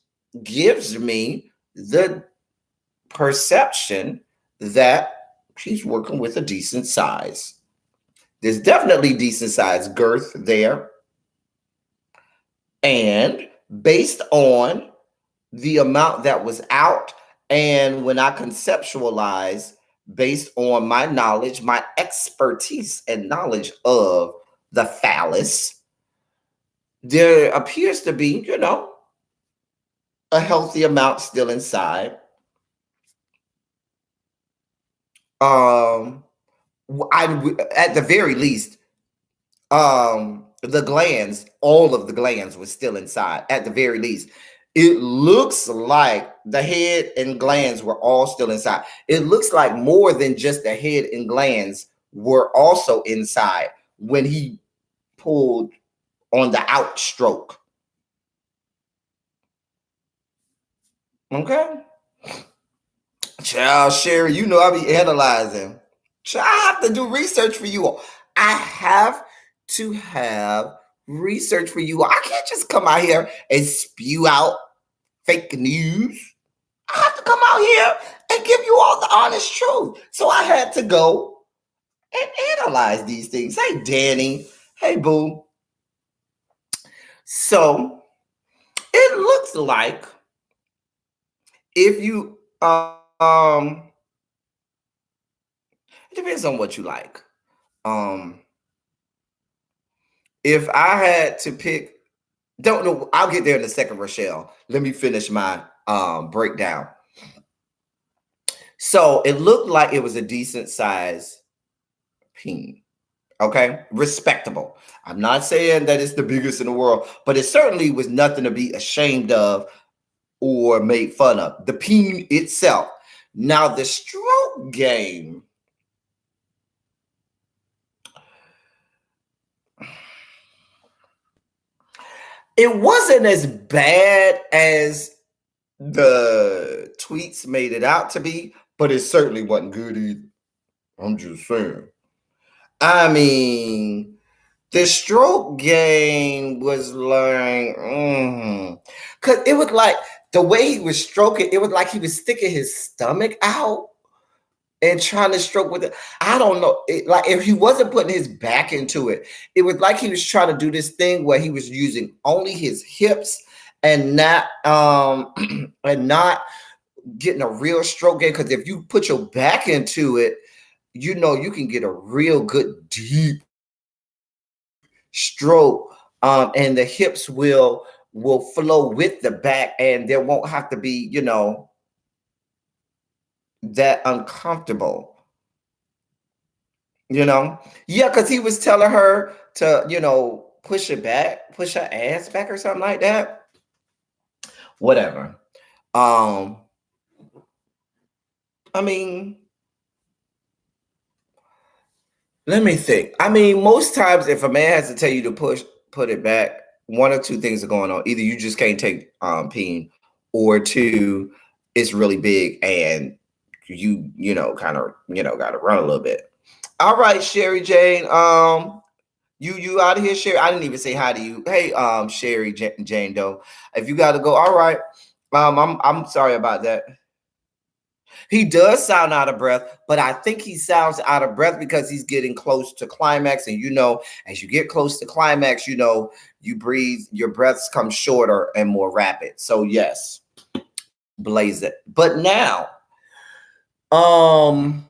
gives me the perception that she's working with a decent size. There's definitely decent size girth there. And based on the amount that was out, and when I conceptualize based on my knowledge, my expertise and knowledge of the phallus, there appears to be, a healthy amount still inside. At the very least, the glands, all of the glands was still inside. At the very least, it looks like the head and glands were all still inside. It looks like more than just the head and glands were also inside when he pulled on the outstroke. Okay. Child, Sherry, I be analyzing. Child, I have to do research for you all. I have to have research for you all. I can't just come out here and spew out fake news. I have to come out here and give you all the honest truth. So I had to go and analyze these things. Hey, Danny. Hey, boo. So it looks like if you it depends on what you like. If I had to pick, don't know, I'll get there in a second, Rochelle. Let me finish my breakdown. So it looked like it was a decent size peen. Okay, respectable. I'm not saying that it's the biggest in the world, but it certainly was nothing to be ashamed of or made fun of. The peen itself. Now the stroke game. It wasn't as bad as the tweets made it out to be, but it certainly wasn't good either. I'm just saying. I mean, the stroke game was like, because it was like the way he was stroking, it was like he was sticking his stomach out and trying to stroke with it. I don't know. Like if he wasn't putting his back into it, it was like he was trying to do this thing where he was using only his hips and not getting a real stroke game. Because if you put your back into it, you can get a real good deep stroke, and the hips will flow with the back, and there won't have to be that uncomfortable. Yeah, because he was telling her to push her ass back or something like that. Whatever. I mean, let me think. I mean, most times if a man has to tell you to put it back, one or two things are going on. Either you just can't take peen, or two, it's really big and you kind of got to run a little bit. All right, Sherry Jane. You out of here, Sherry? I didn't even say hi to you. Hey, Sherry Jane Doe. If you got to go, all right. I'm sorry about that. He does sound out of breath, but I think he sounds out of breath because he's getting close to climax. And as you get close to climax, you breathe, your breaths come shorter and more rapid. So yes, blaze it. But now, I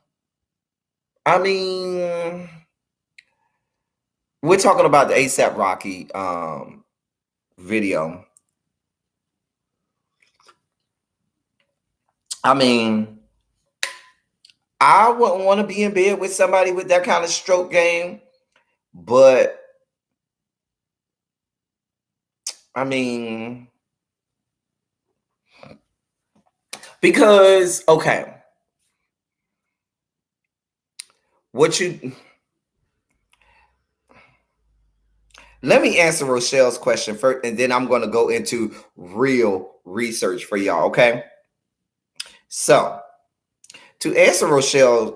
mean, we're talking about the ASAP Rocky video. I mean, I wouldn't want to be in bed with somebody with that kind of stroke game, but I mean, because okay, let me answer Rochelle's question first, and then I'm going to go into real research for y'all. Okay, so to answer Rochelle's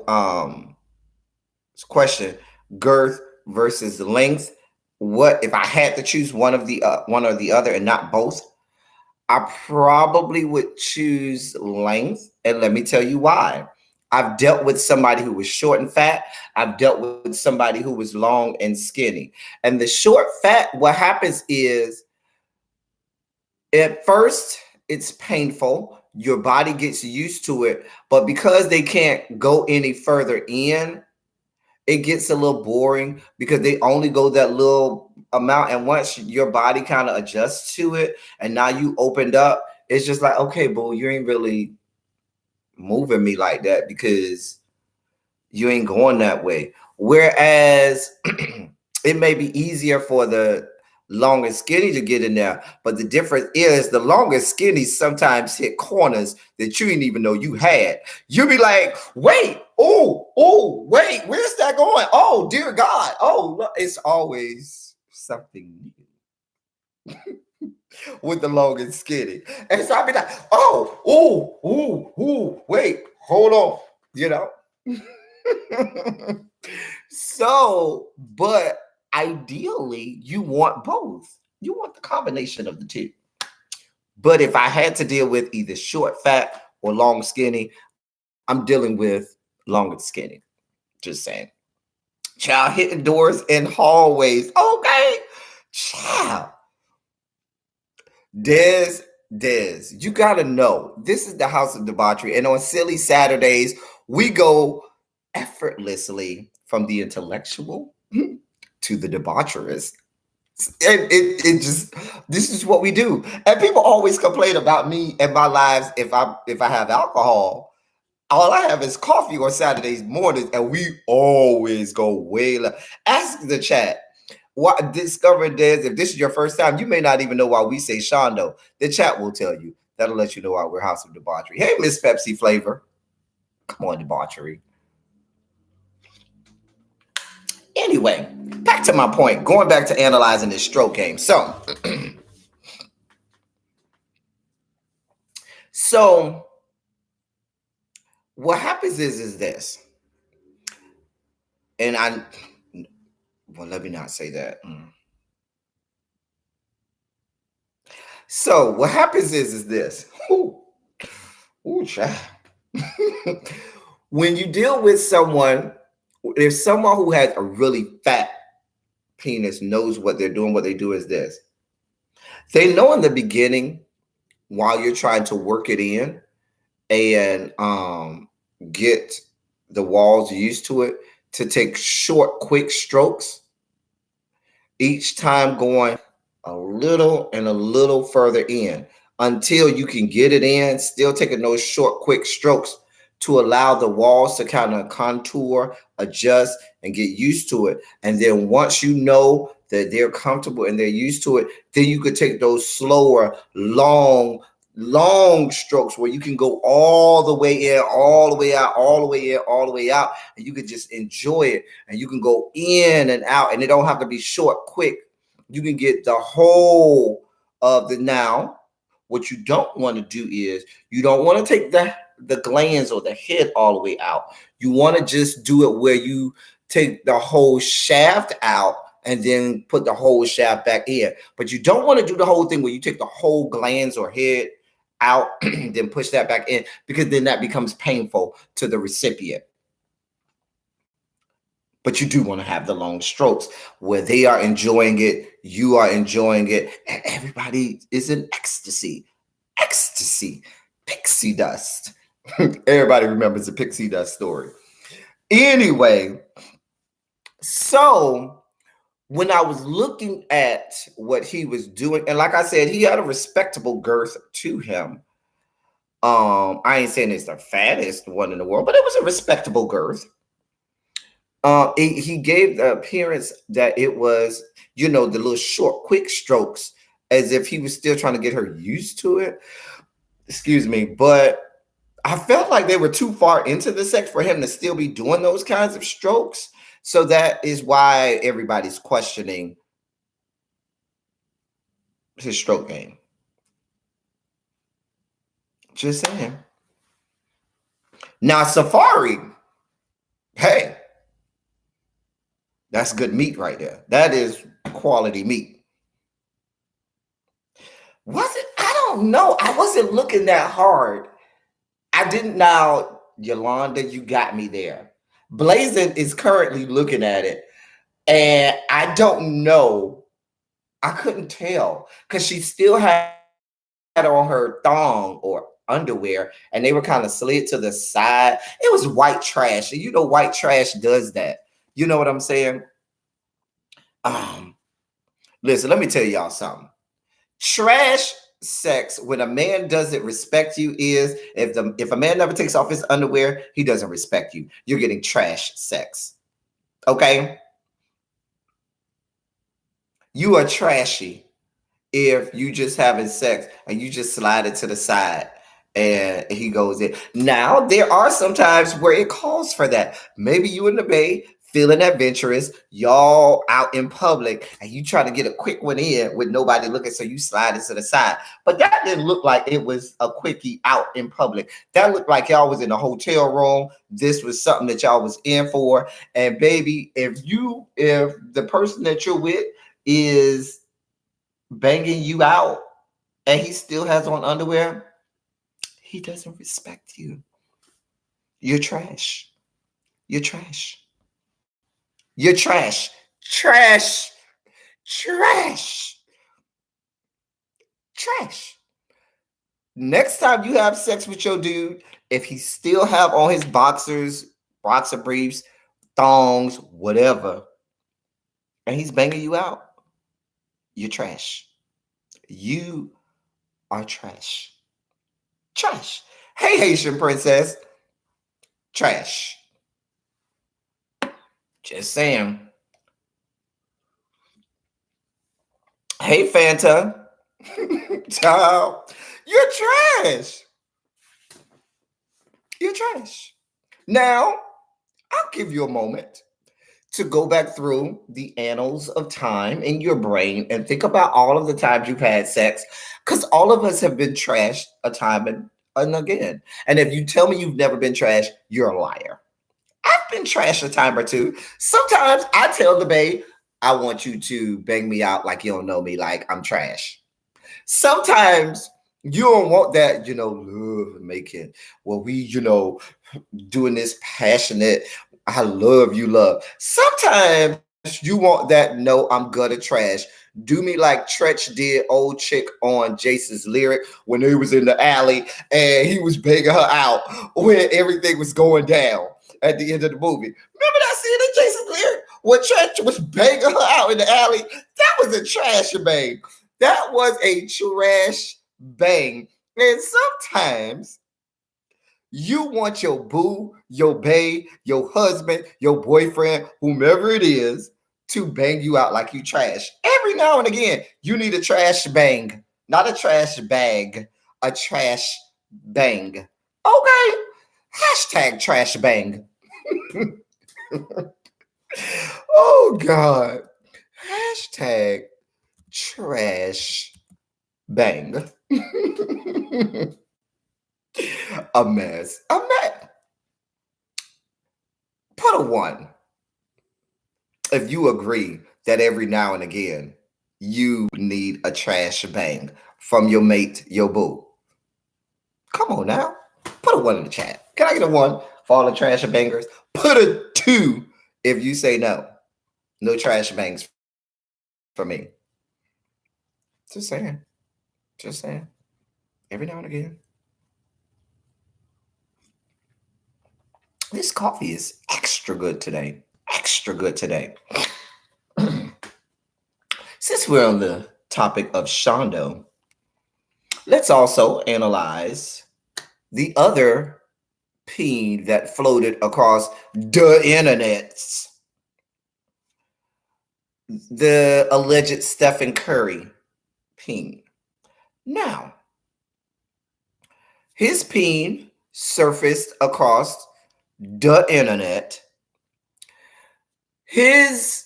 question, girth versus length. What if I had to choose one or the other and not both? I probably would choose length, and let me tell you why. I've dealt with somebody who was short and fat. I've dealt with somebody who was long and skinny. And the short fat, what happens is at first it's painful. Your body gets used to it, but because they can't go any further in, it gets a little boring because they only go that little amount. And once your body kind of adjusts to it and now you opened up, it's just like, okay, boo, you ain't really moving me like that because you ain't going that way. Whereas it may be easier for the long and skinny to get in there, but the difference is the long and skinny sometimes hit corners that you didn't even know you had. You'll be like, wait, wait, where's that going? Oh, dear God. Oh, look, it's always something new with the long and skinny. And so I'll be like, wait, hold on, So, but ideally, you want both. You want the combination of the two. But if I had to deal with either short, fat, or long, skinny, I'm dealing with long and skinny. Just saying. Child hitting doors in hallways. Okay. Child. Des, you got to know, this is the house of debauchery. And on silly Saturdays, we go effortlessly from the intellectual to the debaucherous. And it just, this is what we do. And people always complain about me and my lives if I have alcohol. All I have is coffee on Saturdays mornings, and we always go way low. Ask the chat. What discover this? If this is your first time, you may not even know why we say Shondo. The chat will tell you. That'll let you know why we're House of Debauchery. Hey, Miss Pepsi Flavor. Come on, debauchery. Anyway, back to my point. Going back to analyzing this stroke game. So what happens is this. And let me not say that. So what happens is this. Child. When you deal with someone, there's someone who has a really fat penis, knows what they're doing. What they do is this. They know in the beginning, while you're trying to work it in and get the walls used to it, to take short, quick strokes, each time going a little and a little further in until you can get it in, still taking those short, quick strokes to allow the walls to kind of contour, adjust, and get used to it. And then once you know that they're comfortable and they're used to it, then you could take those slower, long strokes where you can go all the way in, all the way out, all the way in, all the way out, and you can just enjoy it. And you can go in and out, and it don't have to be short, quick. You can get the whole of the now. What you don't want to do is you don't want to take the glands or the head all the way out. You want to just do it where you take the whole shaft out and then put the whole shaft back in. But you don't want to do the whole thing where you take the whole glands or head out, then push that back in, because then that becomes painful to the recipient. But you do want to have the long strokes where they are enjoying it, you are enjoying it, and everybody is in ecstasy. Ecstasy, pixie dust. Everybody remembers the pixie dust story. Anyway, so when I was looking at what he was doing, and like I said, he had a respectable girth to him. I ain't saying it's the fattest one in the world, but it was a respectable girth. He gave the appearance that it was, the little short, quick strokes, as if he was still trying to get her used to it. Excuse me, but I felt like they were too far into the sex for him to still be doing those kinds of strokes. So that is why everybody's questioning his stroke game. Just saying. Now, Safari, hey, that's good meat right there. That is quality meat. Was it? I don't know. I wasn't looking that hard. I didn't. Now, Yolanda, you got me there. Blazing is currently looking at it, and I don't know. I couldn't tell because she still had on her thong or underwear, and they were kind of slid to the side. It was white trash, and white trash does that. You know what I'm saying? Listen, let me tell y'all something. Trash sex, when a man doesn't respect you, is if a man never takes off his underwear, he doesn't respect you. You're getting trash sex. Okay? You are trashy if you just having sex and you just slide it to the side and he goes in. Now, there are some times where it calls for that. Maybe you in the bay feeling adventurous, y'all out in public, and you try to get a quick one in with nobody looking, so you slide it to the side. But that didn't look like it was a quickie out in public. That looked like y'all was in a hotel room. This was something that y'all was in for. And baby, if the person that you're with is banging you out and he still has on underwear, he doesn't respect you. You're trash. You're trash. You're trash. Trash. Trash. Trash. Next time you have sex with your dude, if he still have on his boxers, boxer briefs, thongs, whatever, and he's banging you out, you're trash. You are trash. Trash. Hey, Haitian princess. Trash. Just saying. Hey, Fanta. Child, you're trash. You're trash. Now, I'll give you a moment to go back through the annals of time in your brain and think about all of the times you've had sex, because all of us have been trashed a time and again. And if you tell me you've never been trashed, you're a liar. I've been trashed a time or two. Sometimes I tell the babe, I want you to bang me out like you don't know me, like I'm trash. Sometimes you don't want that, love making. Well, we, doing this passionate, I love you love. Sometimes you want that, no, I'm gutter trash. Do me like Tretch did old chick on Jason's lyric when he was in the alley and he was banging her out when everything was going down at the end of the movie. Remember that scene in Jason's lyric when Tretch was banging her out in the alley? That was a trash bang. That was a trash bang. And sometimes you want your boo, your bae, your husband, your boyfriend, whomever it is, to bang you out like you trash. Every now and again, you need a trash bang, not a trash bag, a trash bang. Okay. Hashtag trash bang. Oh, God. Hashtag trash bang. A mess. A mess. Put a 1 if you agree that every now and again you need a trash bang from your mate, your boo. Come on now. Put a 1 in the chat. Can I get a 1 for all the trash bangers? Put a 2 if you say no. No trash bangs for me. Just saying. Just saying. Every now and again. This coffee is extra good today. Extra good today. Since we're on the topic of Shondo, let's also analyze the other peen that floated across the internets. The alleged Stephen Curry peen. Now, his peen surfaced across the internet. His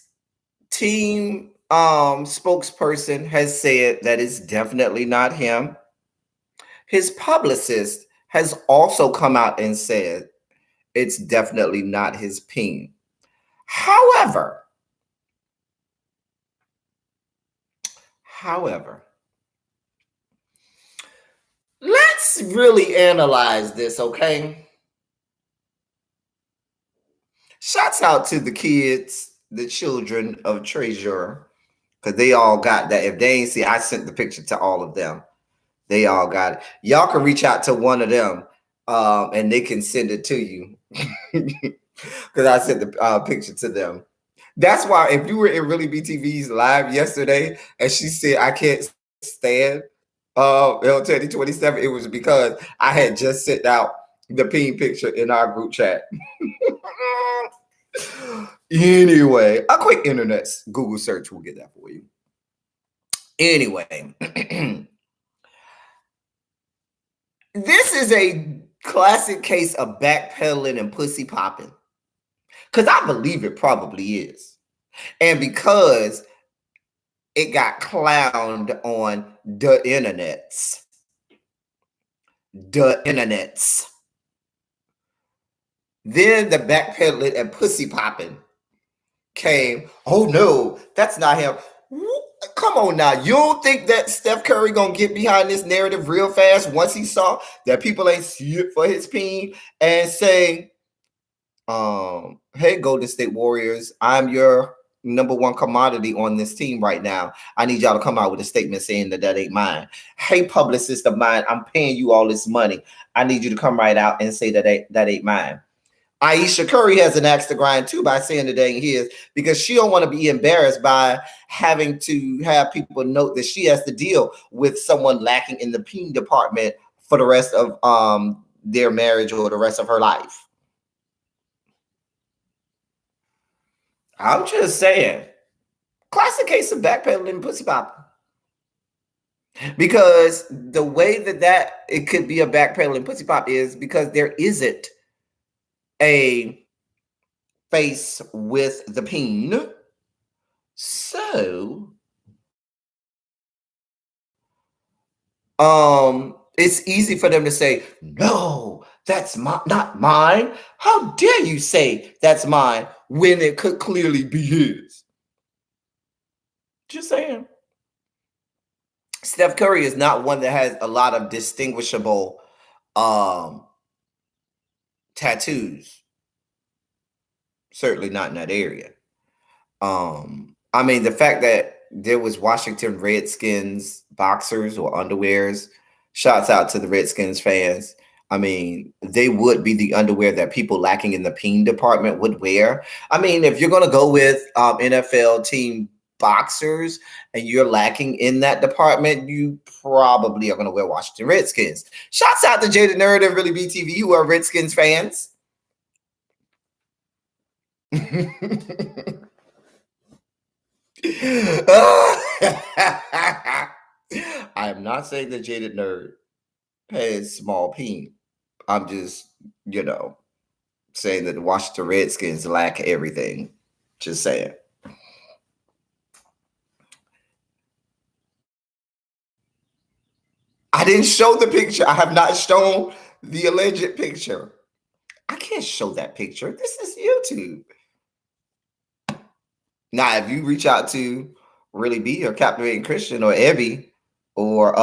team spokesperson has said that it's definitely not him. His publicist has also come out and said it's definitely not his peen. However, let's really analyze this, okay? Shouts out to the kids, the children of Treasure, because they all got that. If they ain't see, I sent the picture to all of them. They all got it. Y'all can reach out to one of them and they can send it to you. Because I sent the picture to them. That's why if you were in Really BTV's live yesterday and she said, I can't stand L 27, it was because I had just sent out the peen picture in our group chat. Anyway, a quick internet Google search will get that for you. Anyway, this is a classic case of backpedaling and pussy popping. Because I believe it probably is. And because it got clowned on the internets. Then the backpedaling and pussy popping came. Oh no, that's not him. Come on now. You don't think that Steph Curry gonna get behind this narrative real fast once he saw that people ain't see it for his peen and say, hey, Golden State Warriors, I'm your number one commodity on this team right now. I need y'all to come out with a statement saying that ain't mine. Hey, publicist of mine, I'm paying you all this money. I need you to come right out and say that ain't mine. Aisha Curry has an axe to grind too by saying that ain't his, because she don't want to be embarrassed by having to have people note that she has to deal with someone lacking in the peen department for the rest of their marriage or the rest of her life. I'm just saying, classic case of backpedaling and pussy popping. Because the way that it could be a backpedaling pussy pop is because there isn't a face with the peen. So, it's easy for them to say, no, that's not mine. How dare you say that's mine when it could clearly be his? Just saying. Steph Curry is not one that has a lot of distinguishable tattoos. Certainly not in that area. I mean, the fact that there was Washington Redskins boxers or underwears, shouts out to the Redskins fans. I mean, they would be the underwear that people lacking in the peen department would wear. I mean, if you're going to go with NFL team boxers and you're lacking in that department, you probably are going to wear Washington Redskins. Shouts out to Jada Nerd and Really BTV, who are Redskins fans. I am not saying that Jaded Nerd has small peen. I'm just, saying that the Washington Redskins lack everything. Just saying. I didn't show the picture. I have not shown the alleged picture. I can't show that picture. This is YouTube. Now, if you reach out to Really B or Captivating Christian or Ebby or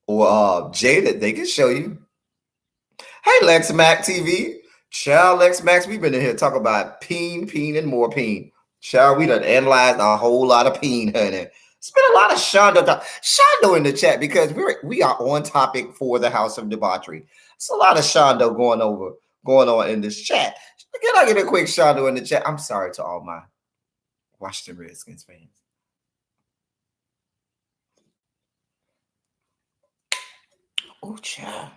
or Jada, they can show you. Hey, Lex Mac TV. Child, Lex Max, we've been in here talking about peen, and more peen. Child, we done analyzed a whole lot of peen, honey. It's been a lot of Shondo in the chat because we are on topic for the House of Debauchery. It's a lot of Shondo going on in this chat. Can I get a quick Shondo in the chat? I'm sorry to all my Washington Redskins fans. Oh, child.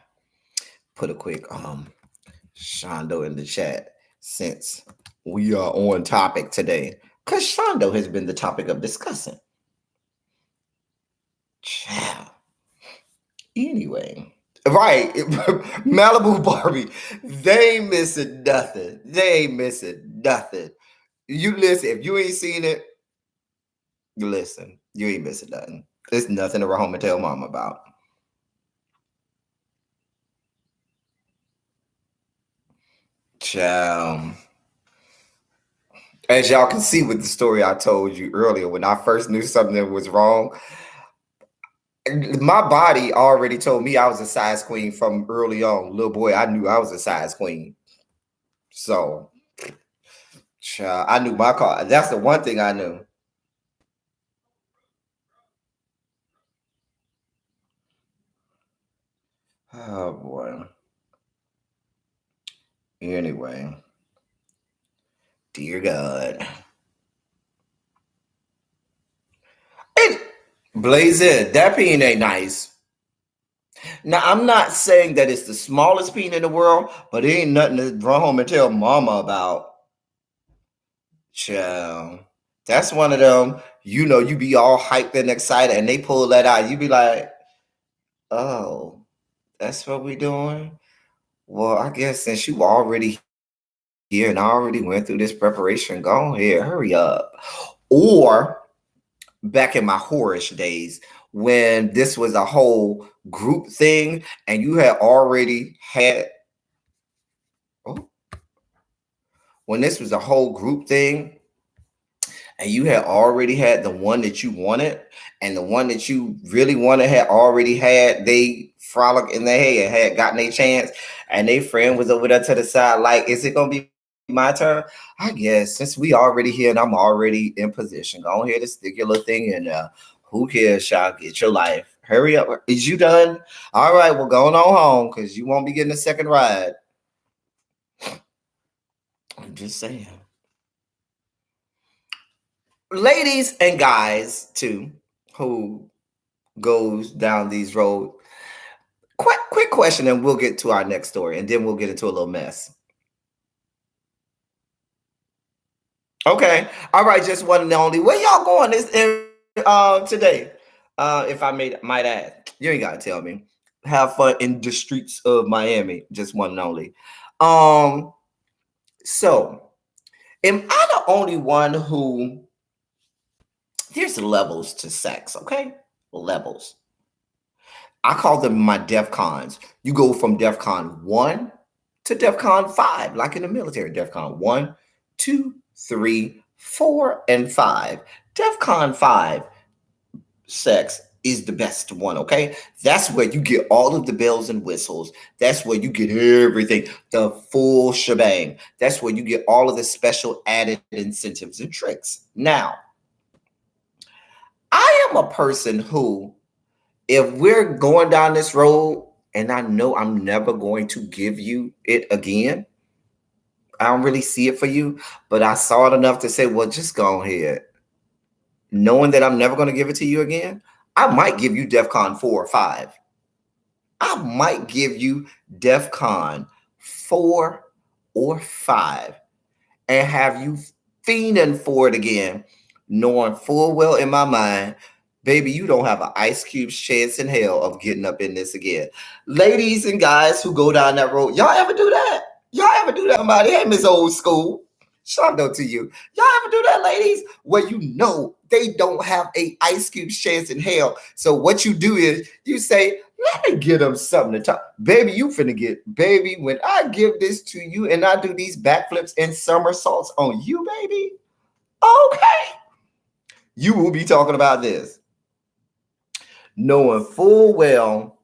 Put a quick Shondo in the chat since we are on topic today. Because Shondo has been the topic of discussing. Child. Anyway. Right. Malibu Barbie. They ain't missing nothing. They ain't missing nothing. You listen, if you ain't seen it, listen. You ain't missing nothing. There's nothing to run home and tell mom about. Child. As y'all can see with the story I told you earlier, when I first knew something was wrong, my body already told me I was a size queen from early on. Little boy, I knew I was a size queen. So, child, I knew my car. That's the one thing I knew. Oh, boy. Anyway. Dear God. Blazing, that peen ain't nice. Now, I'm not saying that it's the smallest peen in the world, but it ain't nothing to run home and tell mama about. Child. That's one of them, you be all hyped and excited, and they pull that out. You be like, oh, that's what we doing? Well, I guess since you already here and I already went through this preparation, go ahead, hurry up. Or back in my whorish days, when this was a whole group thing and you had already had, when this was a whole group thing and you had already had the one that you wanted and the one that you really wanted had already had they frolic in their head, had gotten a chance, and their friend was over there to the side like, is it going to be my turn? I guess since we already here and I'm already in position, go ahead and stick your little thing in there. Who cares, child? Get your life. Hurry up. Is you done? All right, we're going on home because you won't be getting a second ride. I'm just saying. Ladies and guys, too, who goes down these roads. Quick question, and we'll get to our next story, and then we'll get into a little mess. Okay. All right, just one and only. Where y'all going this today? If I might add. You ain't gotta tell me. Have fun in the streets of Miami. Just one and only. So am I the only one who there's levels to sex, okay? Levels. I call them my DEF CONs. You go from DEF CON 1 to DEF CON 5, like in the military. DEF CON 1, 2, 3, 4, and 5. DEF CON 5 sex is the best one, okay? That's where you get all of the bells and whistles. That's where you get everything, the full shebang. That's where you get all of the special added incentives and tricks. Now, I am a person who, if we're going down this road and I know I'm never going to give you it again, I don't really see it for you, but I saw it enough to say, well, just go ahead. Knowing that I'm never going to give it to you again, I might give you DEF CON 4 or 5. I might give you DEF CON 4 or 5 and have you fiending for it again, knowing full well in my mind, baby, you don't have an ice cube chance in hell of getting up in this again. Ladies and guys who go down that road, y'all ever do that? Y'all ever do that? Somebody, hey, Miss Old School. Shout out to you. Y'all ever do that, ladies? Where you know they don't have a ice cube chance in hell. So what you do is you say, let me get them something to talk. Baby, you finna get, baby, when I give this to you and I do these backflips and somersaults on you, baby, okay, you will be talking about this. Knowing full well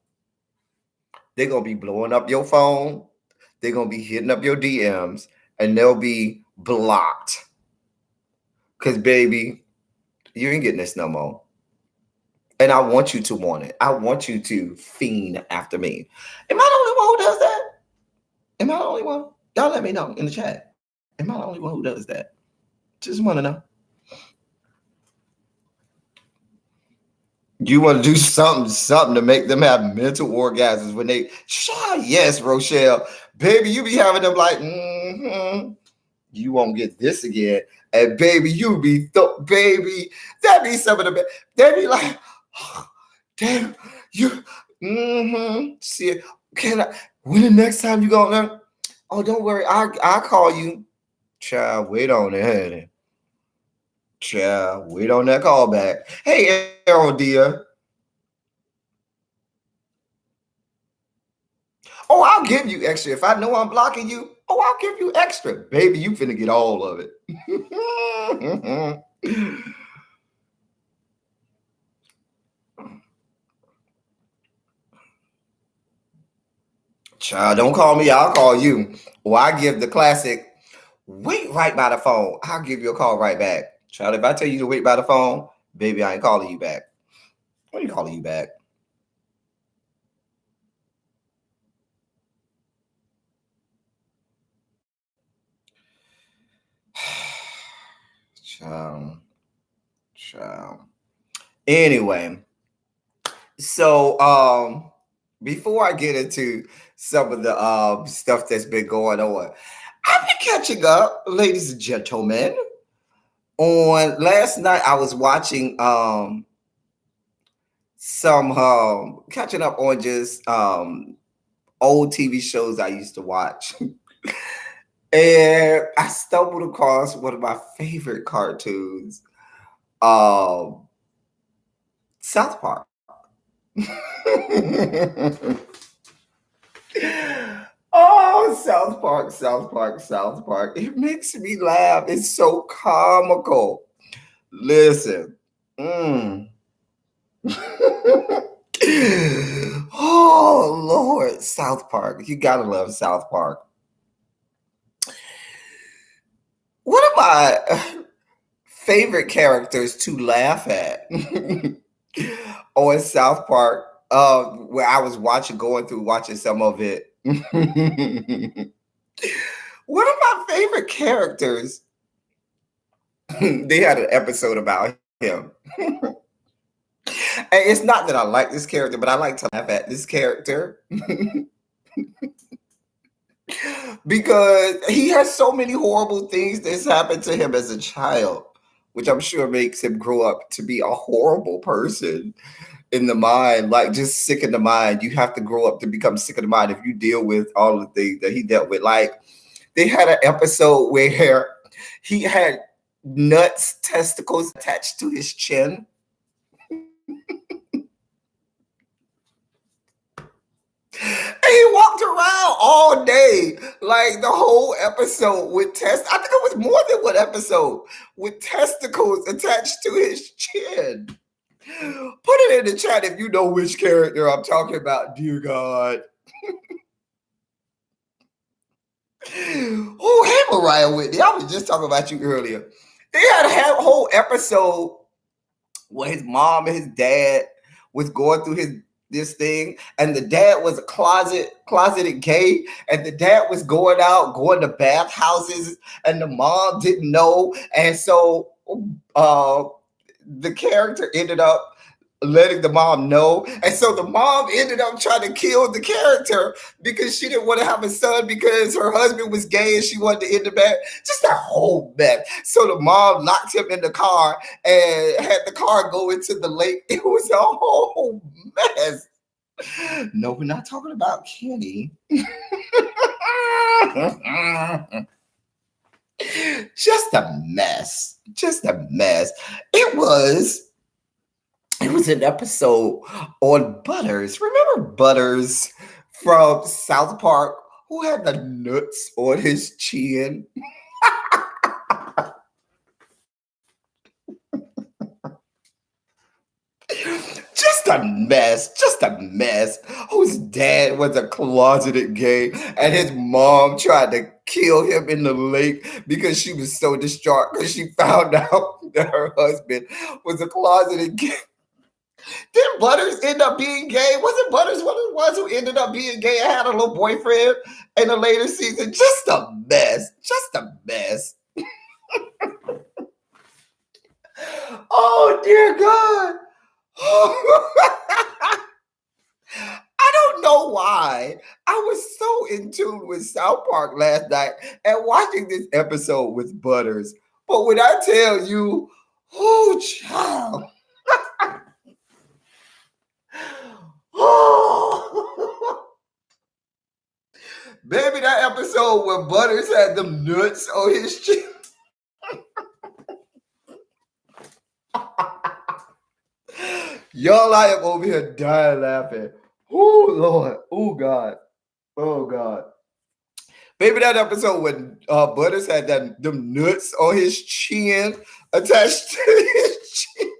They're going to be blowing up your phone. They're going to be hitting up your DMs, and they'll be blocked. Because, baby, you ain't getting this no more. And I want you to want it. I want you to fiend after me. Am I the only one who does that? Am I the only one? Y'all let me know in the chat. Am I the only one who does that? Just want to know. You want to do something to make them have mental orgasms when they, yes, Rochelle, baby, you be having them like, you won't get this again, and baby, you be, baby, that be some of the, they be like, oh, damn, you, see, can I, when the next time you gonna, oh, don't worry, I'll call you, child, wait on it, child, wait on that call back. Hey, Errol, dear. Oh, I'll give you extra. If I know I'm blocking you, oh, I'll give you extra. Baby, you finna get all of it. Child, don't call me. I'll call you. Or I give the classic, wait right by the phone. I'll give you a call right back. Child, if I tell you to wait by the phone, baby, I ain't calling you back. What are you calling you back? Child. Anyway, so before I get into some of the stuff that's been going on, I've been catching up, ladies and gentlemen. On last night, I was watching some catching up on just old TV shows I used to watch. And I stumbled across one of my favorite cartoons, South Park. Oh, South Park, South Park, South Park. It makes me laugh. It's so comical. Listen. Oh, Lord. South Park. You gotta love South Park. One of my favorite characters to laugh at on South Park, where I was watching some of it. One of my favorite characters, they had an episode about him. And it's not that I like this character, but I like to laugh at this character. Because he has so many horrible things that's happened to him as a child, which I'm sure makes him grow up to be a horrible person in the mind, like just sick in the mind. You have to grow up to become sick in the mind if you deal with all the things that he dealt with. Like, they had an episode where he had nuts, testicles attached to his chin. And he walked around all day, like the whole episode with I think it was more than one episode with testicles attached to his chin. Put it in the chat if you know which character I'm talking about, dear God. Oh, hey, Mariah Whitney. I was just talking about you earlier. They had a whole episode where his mom and his dad was going through this thing, and the dad was a closeted gay, and the dad was going to bathhouses, and the mom didn't know, and so the character ended up letting the mom know, and so the mom ended up trying to kill the character because she didn't want to have a son because her husband was gay and she wanted to end the marriage. Just a whole mess. So the mom locked him in the car and had the car go into the lake. It was a whole mess. No, we're not talking about Kenny. Just a mess. It was an episode on Butters. Remember Butters from South Park, who had the nuts on his chin? Just just a mess, whose dad was a closeted gay, and his mom tried to kill him in the lake because she was so distraught because she found out that her husband was a closeted gay. Did Butters end up being gay? Wasn't Butters one of the ones who ended up being gay and had a little boyfriend in the later season? Just a mess. Oh, dear God. I don't know why. I was so in tune with South Park last night and watching this episode with Butters. But when I tell you, oh, child. Oh. Baby, that episode where Butters had them nuts on his chin. Y'all, I am over here dying laughing. Oh, Lord. Oh, God. Oh, God. Baby, that episode when Butters had them nuts on his chin attached to his chin.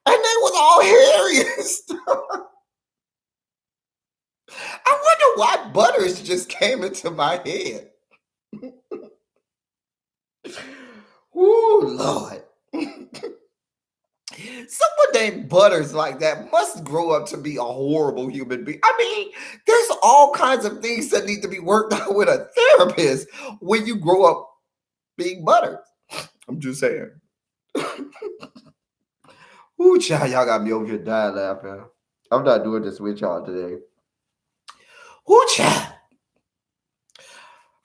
And they was all hairy and stuff. I wonder why Butters just came into my head. Oh, Lord. Someone named Butters like that must grow up to be a horrible human being. I mean, there's all kinds of things that need to be worked out with a therapist when you grow up being Butters. I'm just saying. Ooh, child, y'all got me over here dying laughing. I'm not doing this with y'all today. Ooh, child.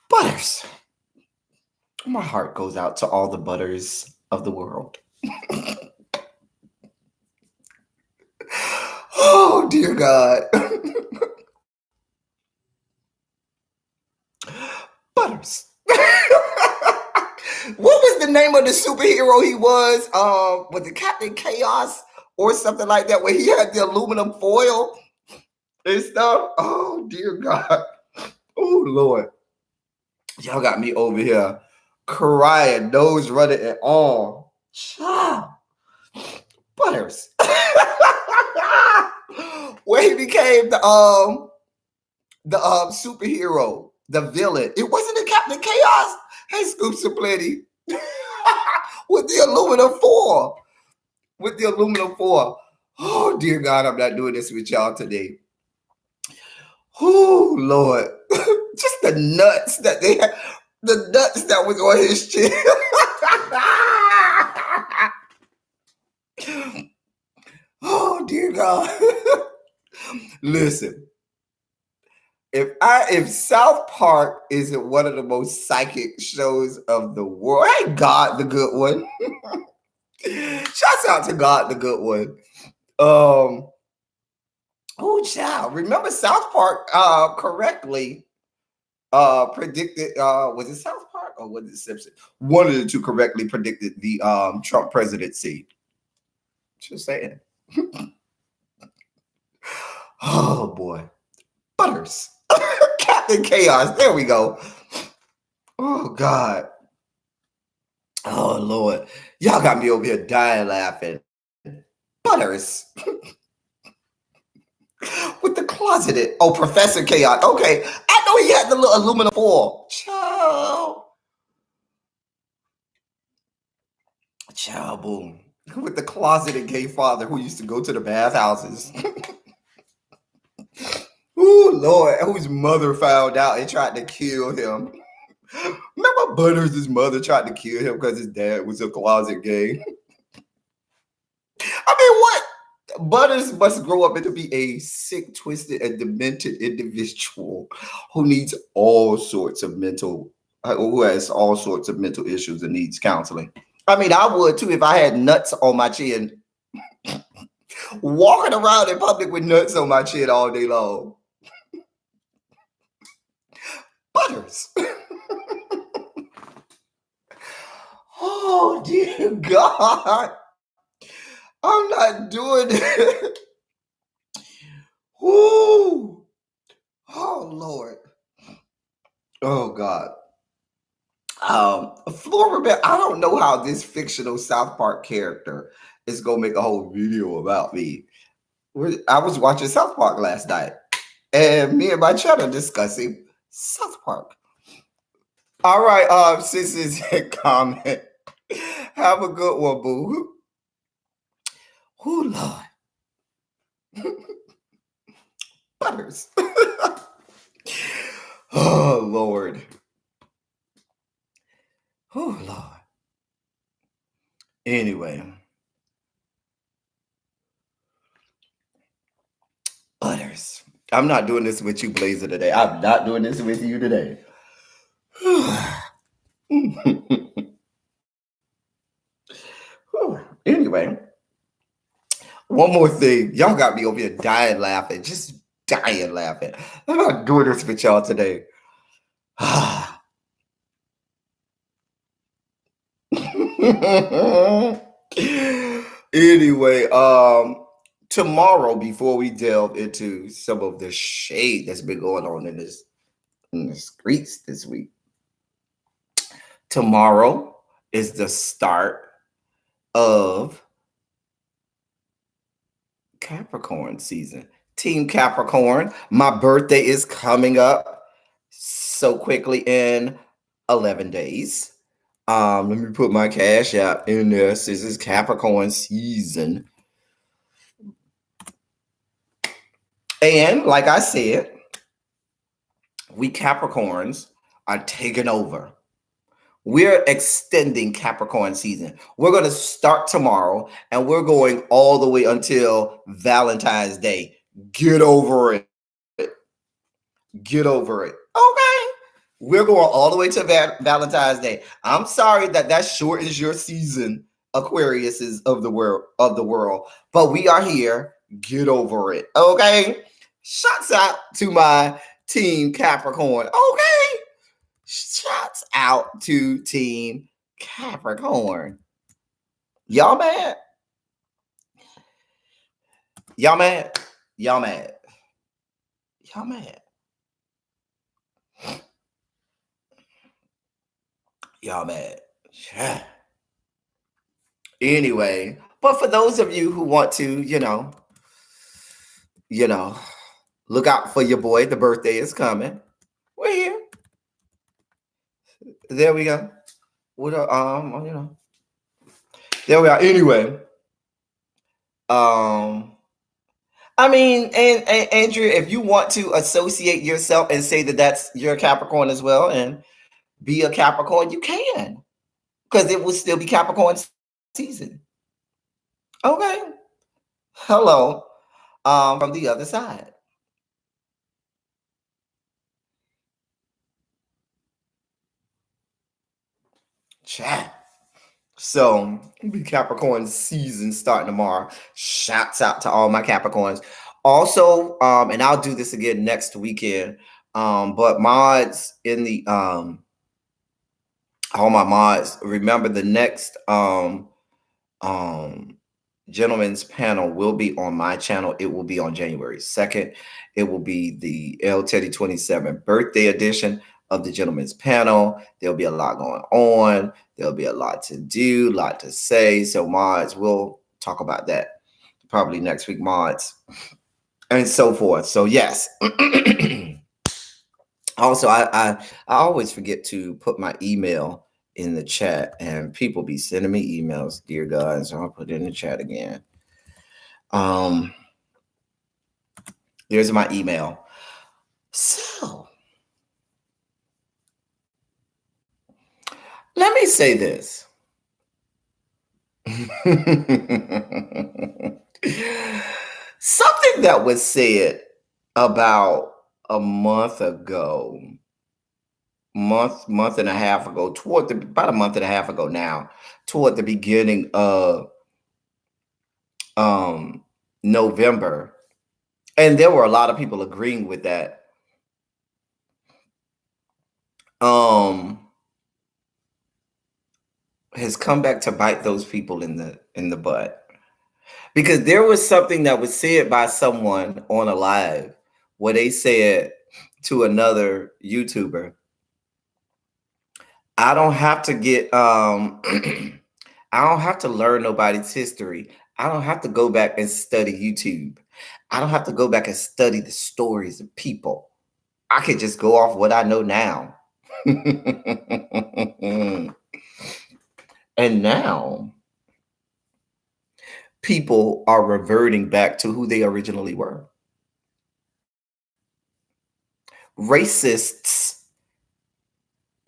Butters. My heart goes out to all the Butters of the world. Oh, dear God. Butters. What was the name of the superhero he was? Was it Captain Chaos or something like that, where he had the aluminum foil and stuff? Oh, dear God. Oh, Lord. Y'all got me over here crying, nose running and all. Child. Butters. Where he became the superhero, the villain. It wasn't a Captain Chaos. Hey, Scoops and Plenty. With the aluminum foil. Oh, dear God, I'm not doing this with y'all today. Oh, Lord. Just the nuts that they had. The nuts that was on his chin. Oh, dear God. Listen. If South Park isn't one of the most psychic shows of the world, hey, God, the good one. Shouts out to God, the good one. Oh, child. Remember South Park correctly predicted, was it South Park or was it Simpson? One of the two correctly predicted the Trump presidency. Just saying. Oh, boy. Butters. Captain Chaos. There we go. Oh, God. Oh, Lord. Y'all got me over here dying laughing. Butters. With the closeted. Oh, Professor Chaos. Okay. I know he had the little aluminum foil. Child, boom. With the closeted gay father who used to go to the bathhouses. Oh, Lord. Whose mother found out and tried to kill him. Remember Butters' mother tried to kill him because his dad was a closet gay? I mean, what? Butters must grow up to be a sick, twisted, and demented individual who needs all sorts of who has all sorts of mental issues and needs counseling. I mean, I would too if I had nuts on my chin. Walking around in public with nuts on my chin all day long. Butters. Oh, dear God. I'm not doing it. Ooh. Oh, Lord. Oh, God. Flora, I don't know how this fictional South Park character is gonna make a whole video about me. I was watching South Park last night, and me and my chat are discussing South Park. All right, sisters and comment. Have a good one, boo. Oh Lord, butters. Oh Lord. Oh Lord. Anyway, butters. I'm not doing this with you, Blazer, today. I'm not doing this with you today. Anyway, one more thing. Y'all got me over here dying laughing, just dying laughing. I'm not doing this with y'all today. Anyway, tomorrow, before we delve into some of the shade that's been going on in the streets this week, tomorrow is the start of Capricorn season. Team Capricorn, my birthday is coming up so quickly in 11 days. Let me put my cash out in there. This is Capricorn season. And like I said, we Capricorns are taking over. We're extending Capricorn season. We're going to start tomorrow and we're going all the way until Valentine's Day. Get over it. Get over it. Okay. We're going all the way to Valentine's Day. I'm sorry that shortens your season, Aquariuses of the world. But we are here. Get over it. Okay. Shouts out to my team Capricorn. Okay. Shouts out to Team Capricorn. Y'all mad? Y'all mad? Y'all mad? Y'all mad? Y'all mad? Yeah. Anyway, but for those of you who want to, look out for your boy. The birthday is coming. We're here. There we go. What there we are. Anyway, I mean, and Andrea, if you want to associate yourself and say that that's your Capricorn as well, and be a Capricorn, you can, because it will still be Capricorn season. Okay. Hello, from the other side. Chat. So be Capricorn season starting tomorrow. Shouts out to all my Capricorns. Also, and I'll do this again next weekend. But mods in the all my mods, remember the next gentleman's panel will be on my channel. It will be on January 2nd. It will be the L Teddy 27 birthday edition of the gentleman's panel. There'll be a lot going on. There'll be a lot to do, a lot to say. So mods, we'll talk about that probably next week, mods, and so forth. So yes. Also, I always forget to put my email in the chat, and people be sending me emails, dear God, so I'll put it in the chat again. There's my email. So let me say this. Something that was said about a month ago, month and a half ago, about a month and a half ago now, toward the beginning of November, and there were a lot of people agreeing with that. Has come back to bite those people in the butt, because there was something that was said by someone on a live where they said to another YouTuber, I don't have to get I don't have to learn nobody's history. I don't have to go back and study YouTube. I don't have to go back and study the stories of people. I could just go off what I know now. And now people are reverting back to who they originally were. Racists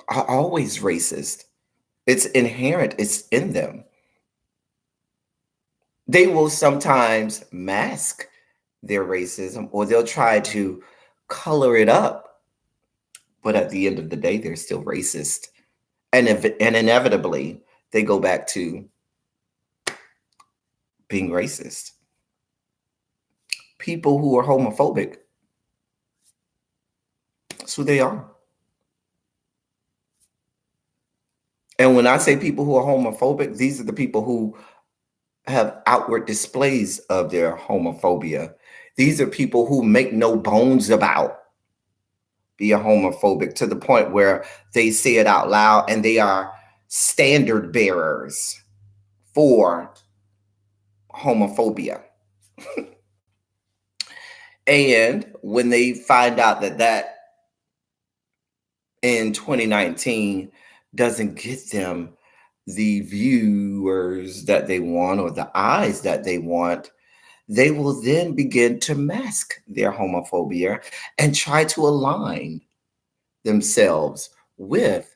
are always racist. It's inherent, it's in them. They will sometimes mask their racism or they'll try to color it up. But at the end of the day, they're still racist. And inevitably, they go back to being racist. People who are homophobic, that's who they are. And when I say people who are homophobic, these are the people who have outward displays of their homophobia. These are people who make no bones about being homophobic to the point where they say it out loud and they are standard bearers for homophobia. And when they find out that in 2019 doesn't get them the viewers that they want or the eyes that they want, they will then begin to mask their homophobia and try to align themselves with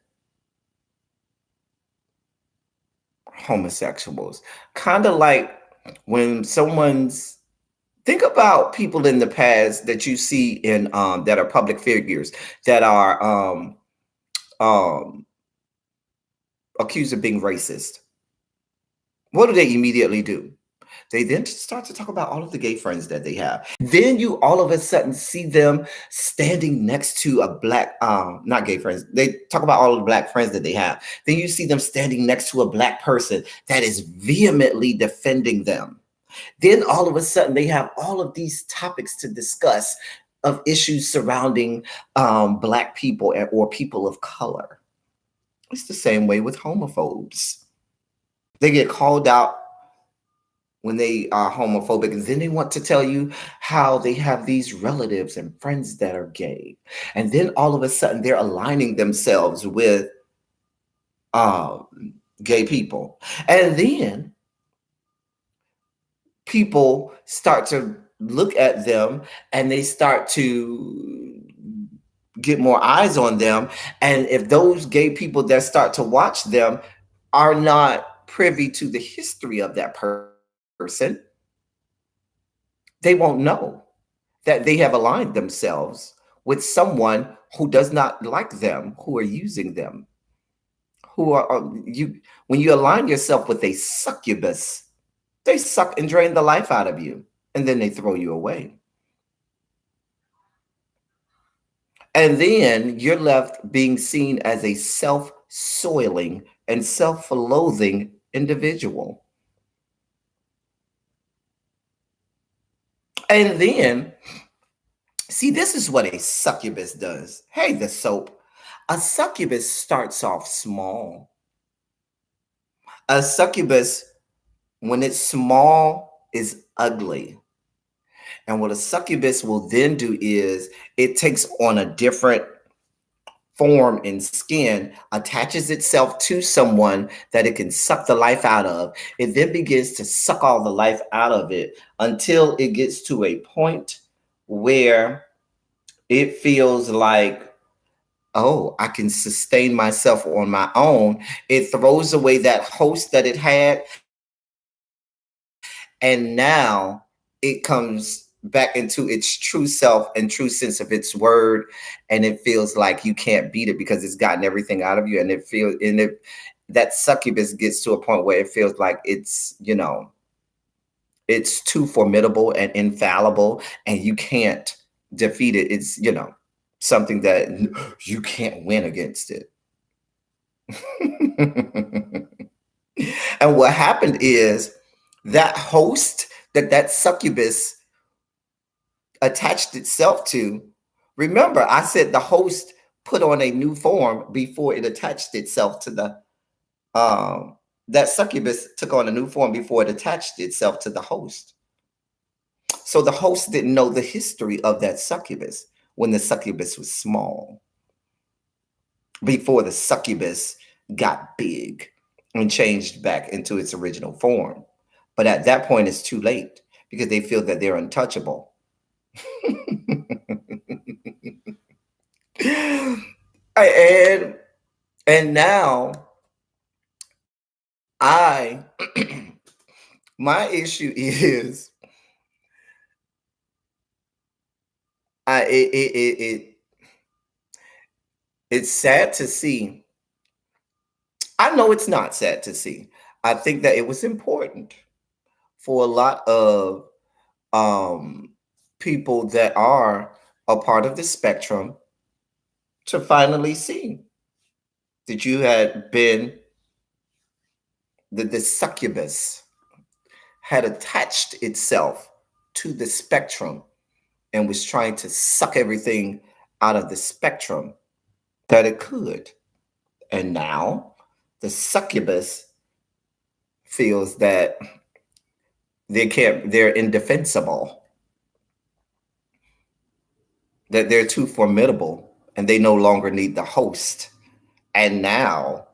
homosexuals. Kind of like when someone's think about people in the past that you see in that are public figures that are um accused of being racist. What do they immediately do? They then start to talk about all of the gay friends that they have. Then you all of a sudden see them standing next to a black, not gay friends. They talk about all of the black friends that they have. Then you see them standing next to a black person that is vehemently defending them. Then all of a sudden they have all of these topics to discuss of issues surrounding black people or people of color. It's the same way with homophobes. They get called out when they are homophobic, and then they want to tell you how they have these relatives and friends that are gay. And then all of a sudden they're aligning themselves with gay people. And then people start to look at them and they start to get more eyes on them. And if those gay people that start to watch them are not privy to the history of that person, they won't know that they have aligned themselves with someone who does not like them, who are using them, who are you. When you align yourself with a succubus, they suck and drain the life out of you, and then they throw you away. And then you're left being seen as a self-soiling and self-loathing individual. And then, see, this is what a succubus does. Hey, the soap. A succubus starts off small. A succubus, when it's small, is ugly. And what a succubus will then do is it takes on a different form and skin, attaches itself to someone that it can suck the life out of. It then begins to suck all the life out of it until it gets to a point where it feels like, oh, I can sustain myself on my own. It throws away that host that it had. And now it comes back into its true self and true sense of its word. And it feels like you can't beat it because it's gotten everything out of you. And it feels, and it, that succubus gets to a point where it feels like it's, you know, it's too formidable and infallible and you can't defeat it. It's, you know, something that you can't win against it. And what happened is that host that succubus attached itself to, remember I said the host put on a new form before it attached itself to the that succubus took on a new form before it attached itself to the host. So the host didn't know the history of that succubus when the succubus was small, before the succubus got big and changed back into its original form. But at that point, it's too late because they feel that they're untouchable. and and now I my issue is I it's sad to see. I know it's not sad to see. I think that it was important for a lot of um people that are a part of the spectrum to finally see that you had been that the succubus had attached itself to the spectrum and was trying to suck everything out of the spectrum that it could. And now the succubus feels that they're indefensible, that they're too formidable, and they no longer need the host. And now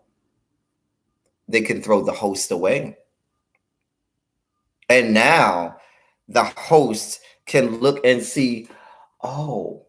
they can throw the host away. And now the host can look and see, oh,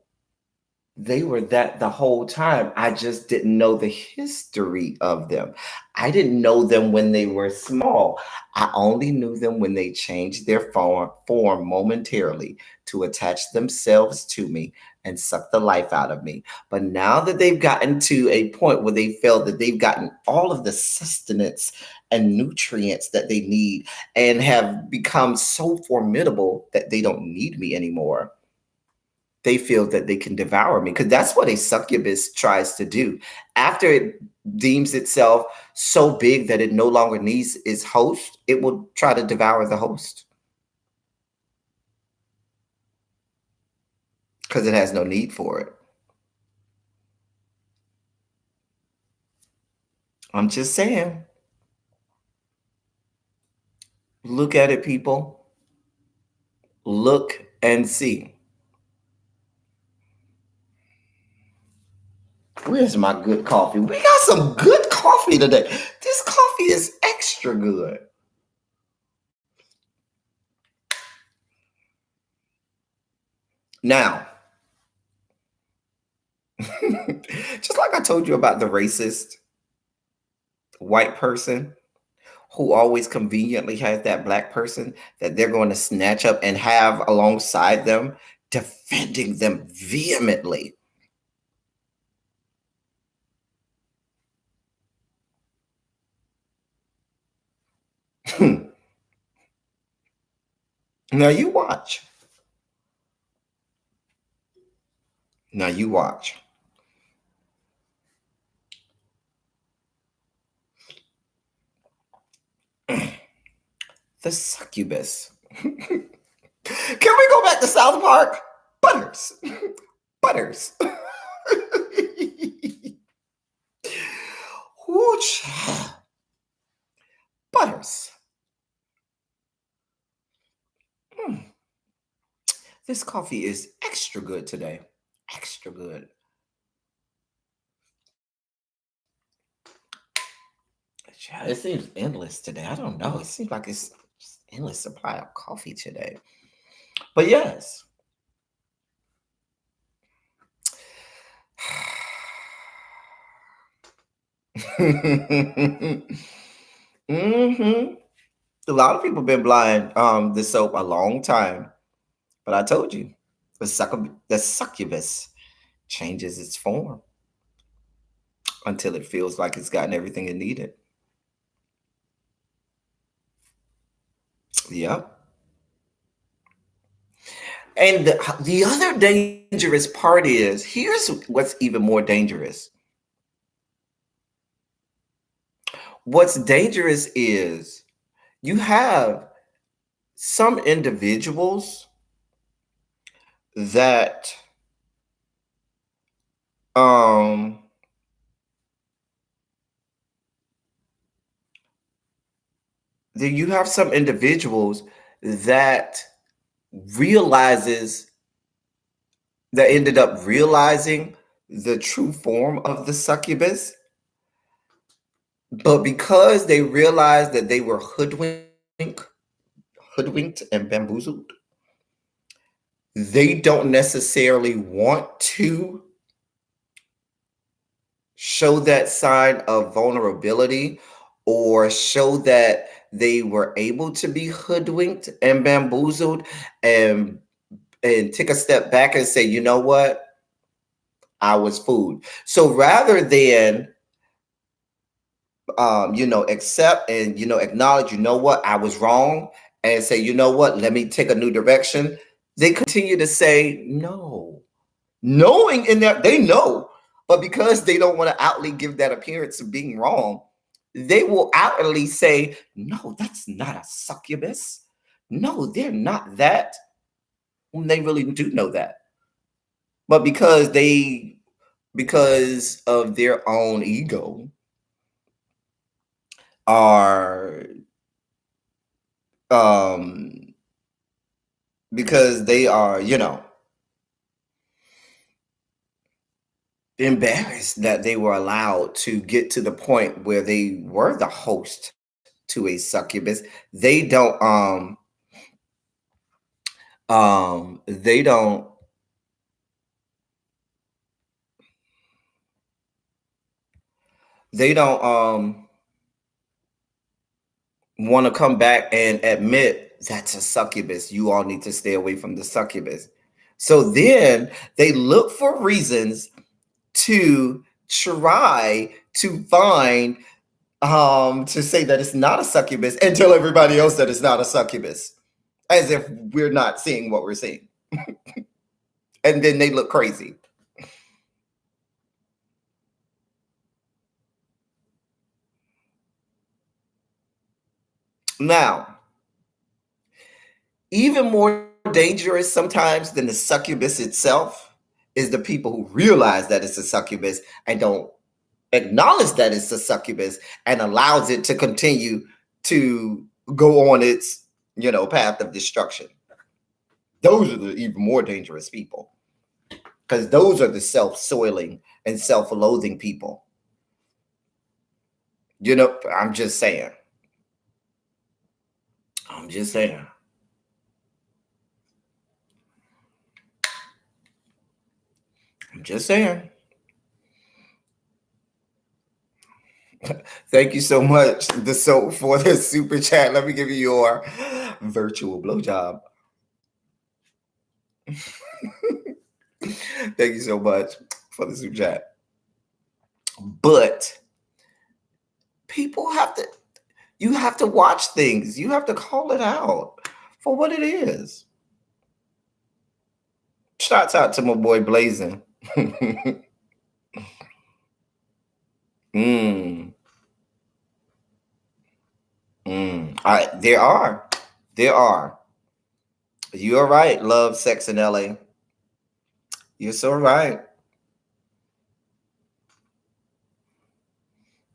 they were that the whole time. I just didn't know the history of them. I didn't know them when they were small. I only knew them when they changed their form momentarily to attach themselves to me and suck the life out of me. But now that they've gotten to a point where they feel that they've gotten all of the sustenance and nutrients that they need and have become so formidable that they don't need me anymore, they feel that they can devour me, because that's what a succubus tries to do. After it deems itself so big that it no longer needs its host, it will try to devour the host because it has no need for it. I'm just saying. Look at it, people. Look and see. Where's my good coffee? We got some good coffee today. This coffee is extra good. Now, just like I told you about the racist white person who always conveniently has that black person that they're going to snatch up and have alongside them, defending them vehemently. Now you watch. Now you watch. The succubus. Can we go back to South Park? Butters. Butters. Whoosh. Butters. This coffee is extra good today. Extra good. Yeah, it seems endless today. I don't know. It seems like it's just endless supply of coffee today. But yes. hmm A lot of people have been blind this soap a long time. But I told you, the succubus changes its form until it feels like it's gotten everything it needed. Yep. And the other dangerous part is, here's what's even more dangerous. What's dangerous is you have some individuals that um you have some individuals that realizes that ended up realizing the true form of the succubus, but because they realized that they were hoodwinked and bamboozled, they don't necessarily want to show that sign of vulnerability or show that they were able to be hoodwinked and bamboozled and take a step back and say, you know what, I was fooled. So rather than accept and acknowledge, you know what, I was wrong, and say, you know what, let me take a new direction, they continue to say no, knowing in that they know, but because they don't want to outly give that appearance of being wrong, they will outwardly say, no, that's not a succubus. No, they're not that. When they really do know that. But because of their own ego, are um because they are, embarrassed that they were allowed to get to the point where they were the host to a succubus. They don't they don't want to come back and admit that's a succubus. You all need to stay away from the succubus. So then they look for reasons to try to find to say that it's not a succubus and tell everybody else that it's not a succubus, as if we're not seeing what we're seeing. And then they look crazy. Now, even more dangerous sometimes than the succubus itself is the people who realize that it's a succubus and don't acknowledge that it's a succubus and allows it to continue to go on its path of destruction. Those are the even more dangerous people, because those are the self-soiling and self-loathing people. I'm just saying. I'm just saying. I'm just saying. Thank you so much for the super chat. Let me give you your virtual blowjob. Thank you so much for the super chat. But you have to watch things. You have to call it out for what it is. Shouts out to my boy Blazing. There are. You are right. Love, sex in LA. You're so right.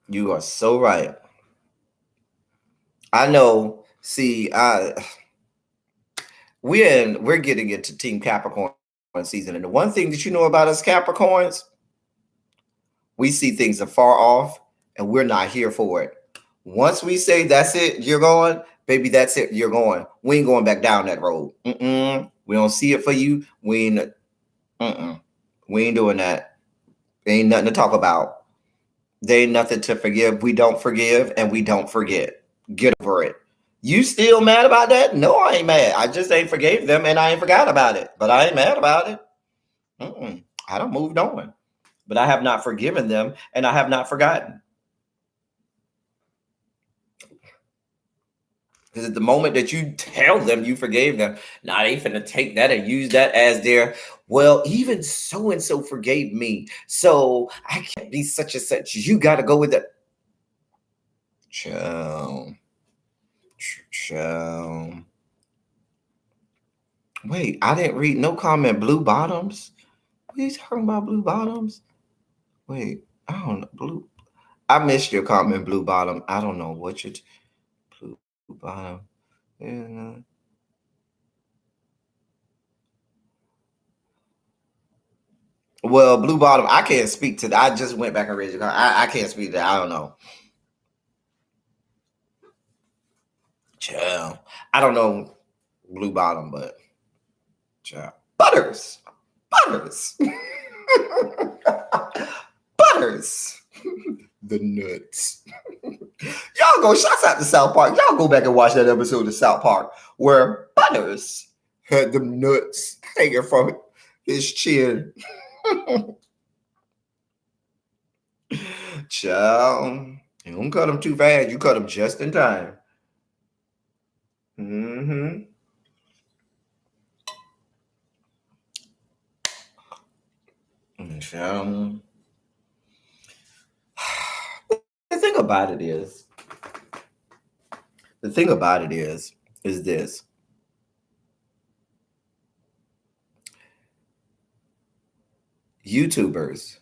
You are so right. I know. See, we're getting into Team Capricorn season, and the one thing that you know about us Capricorns, we see things afar off, and we're not here for it. Once we say that's it, you're going, baby, that's it, you're going. We ain't going back down that road. We don't see it for you. We ain't doing that. There ain't nothing to talk about. There ain't nothing to forgive. We don't forgive and we don't forget. Get over it. You still mad about that? No, I ain't mad. I just ain't forgave them and I ain't forgot about it. But I ain't mad about it. I don't moved on. But I have not forgiven them and I have not forgotten. Because at the moment that you tell them you forgave them, now they finna take that and use that as their, well, even so-and-so forgave me, so I can't be such and such. You got to go with it. Chill. Wait, I didn't read no comment. Blue bottoms? What are you talking about, blue bottoms? Wait, I don't know. I missed your comment, blue bottom. I don't know what you're... bottom. Well, blue bottom, I can't speak to that. I just went back and read your comment. I can't speak to that. I don't know. Chill. I don't know blue bottom, but chill. Butters. Butters. Butters. The nuts. Y'all go, shouts out to South Park. Y'all go back and watch that episode of South Park where Butters had them nuts hanging from his chin. Child, you don't cut them too fast. You cut them just in time. Mm-hmm. Child. The thing about it is this. YouTubers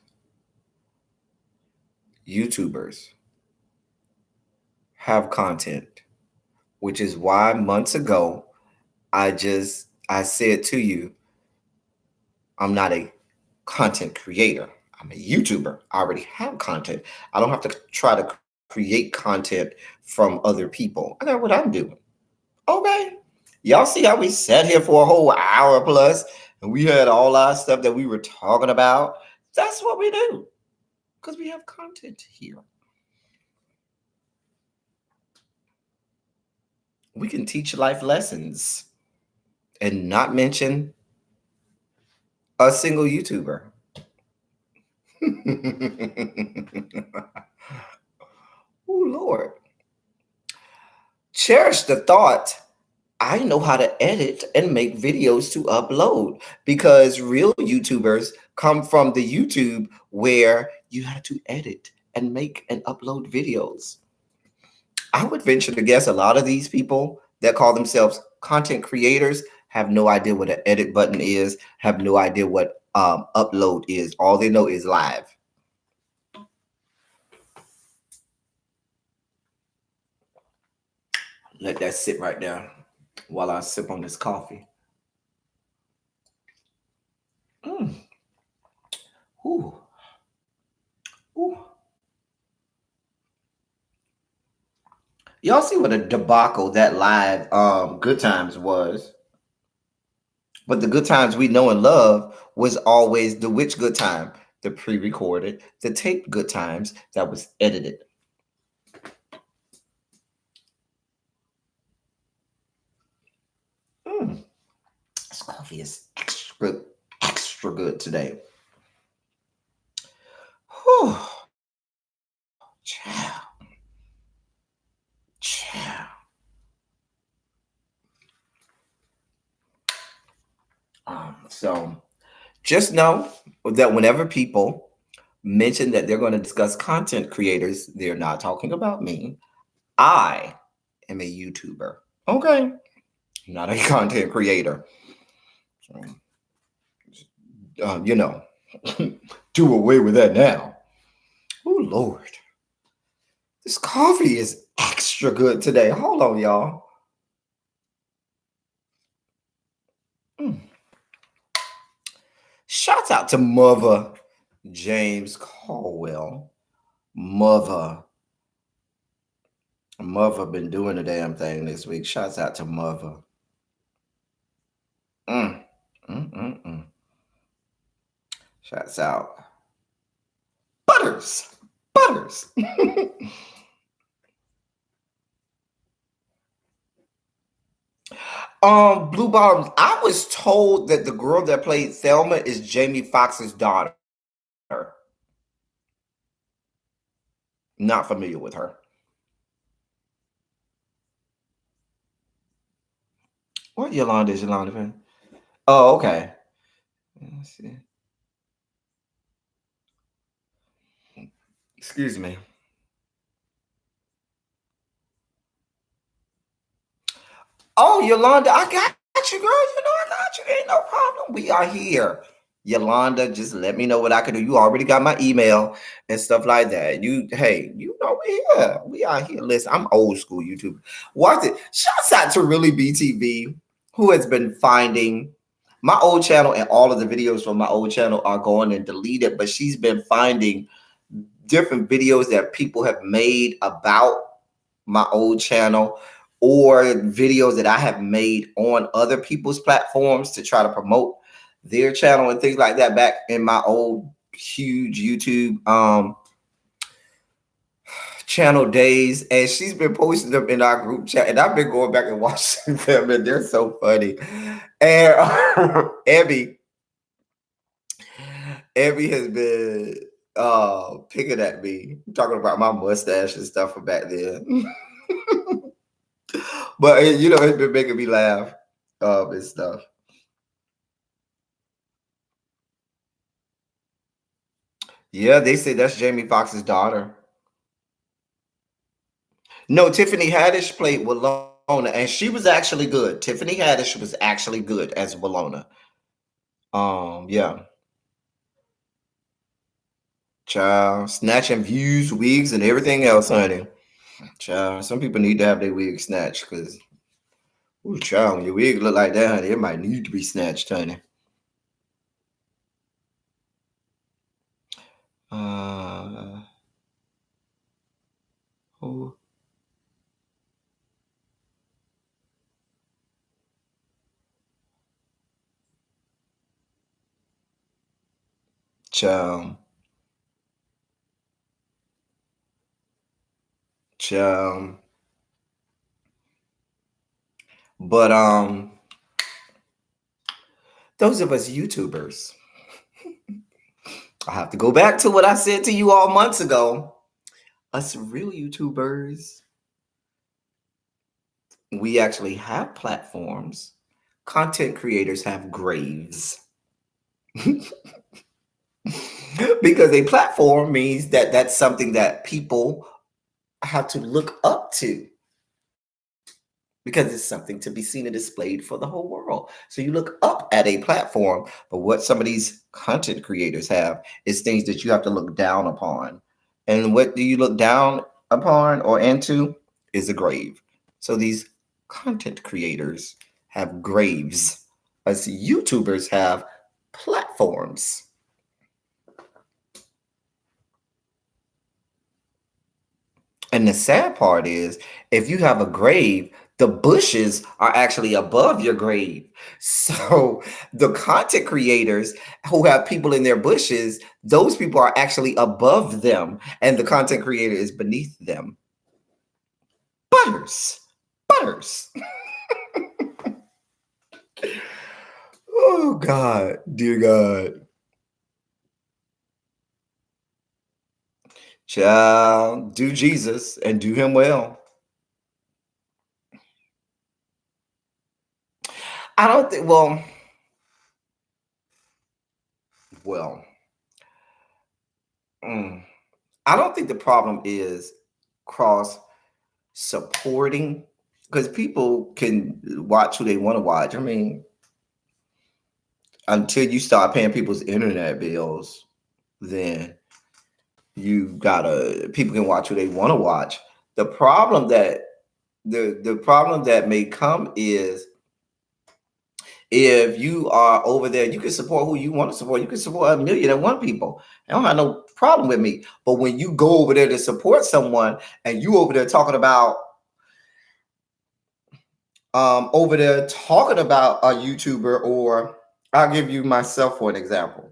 have content, which is why months ago I said to you, I'm not a content creator. I'm a YouTuber. I already have content. I don't have to try to create content from other people. I know what I'm doing. Okay. Y'all see how we sat here for a whole hour plus and we had all our stuff that we were talking about? That's what we do because we have content here. We can teach life lessons and not mention a single YouTuber. Oh, Lord. Cherish the thought. I know how to edit and make videos to upload because real YouTubers come from the YouTube where you have to edit and make and upload videos. I would venture to guess a lot of these people that call themselves content creators have no idea what an edit button is, have no idea what upload is. All they know is live. Let that sit right there while I sip on this coffee. Ooh. Ooh. Y'all see what a debacle that live Good Times was. But the good times we know and love was always the which good time? The pre-recorded, the taped good times that was edited. This coffee is extra good today. Whew. Ciao. So just know that whenever people mention that they're going to discuss content creators, they're not talking about me. I am a YouTuber. Okay. Not a content creator. So, do away with that now. Oh, Lord. This coffee is extra good today. Hold on, y'all. Shouts out to Mother James Caldwell. Mother been doing the damn thing this week. Shouts out to Mother. Shouts out. Butters. Blue Bottoms. I was told that the girl that played Thelma is Jamie Foxx's daughter. Not familiar with her. What Yolanda is Yolanda? Oh, okay. Let's see. Excuse me. Oh, Yolanda, I got you, girl. I got you. Ain't no problem. We are here. Yolanda, just let me know what I can do. You already got my email and stuff like that. Hey, we out here. Listen, I'm old school YouTube. Watch it. Shouts out to Really BTV, who has been finding my old channel, and all of the videos from my old channel are going and deleted, but she's been finding different videos that people have made about my old channel, or videos that I have made on other people's platforms to try to promote their channel and things like that back in my old huge YouTube channel days. And she's been posting them in our group chat, and I've been going back and watching them, and they're so funny. And Abby has been picking at me, talking about my mustache and stuff from back then. But it's been making me laugh and stuff. Yeah, they say that's Jamie Foxx's daughter. No, Tiffany Haddish played Walona, and she was actually good. Tiffany Haddish was actually good as Walona. Yeah. Child, snatching views, wigs, and everything else, honey. Child, some people need to have their wig snatched because, ooh, child, when your wig look like that, honey, it might need to be snatched, honey. Oh, child, child. But those of us YouTubers, I have to go back to what I said to you all months ago. Us real YouTubers, we actually have platforms. Content creators have graves. Because a platform means that that's something that people have to look up to, because it's something to be seen and displayed for the whole world. So you look up at a platform, but what some of these content creators have is things that you have to look down upon. And what do you look down upon or into is a grave. So these content creators have graves, as YouTubers have platforms. And the sad part is, if you have a grave, the bushes are actually above your grave. So the content creators who have people in their bushes, those people are actually above them, and the content creator is beneath them. Butters. Butters. Oh, God. Dear God. Child, do Jesus and do him well. I don't think, well, I don't think the problem is cross supporting, because people can watch who they want to watch. I mean, until you start paying people's internet bills, then people can watch who they want to watch. The problem that the problem that may come is, if you are over there, you can support who you want to support. You can support 1,000,001 people. I don't have no problem with me. But when you go over there to support someone and you over there talking about a YouTuber, or I'll give you myself for an example.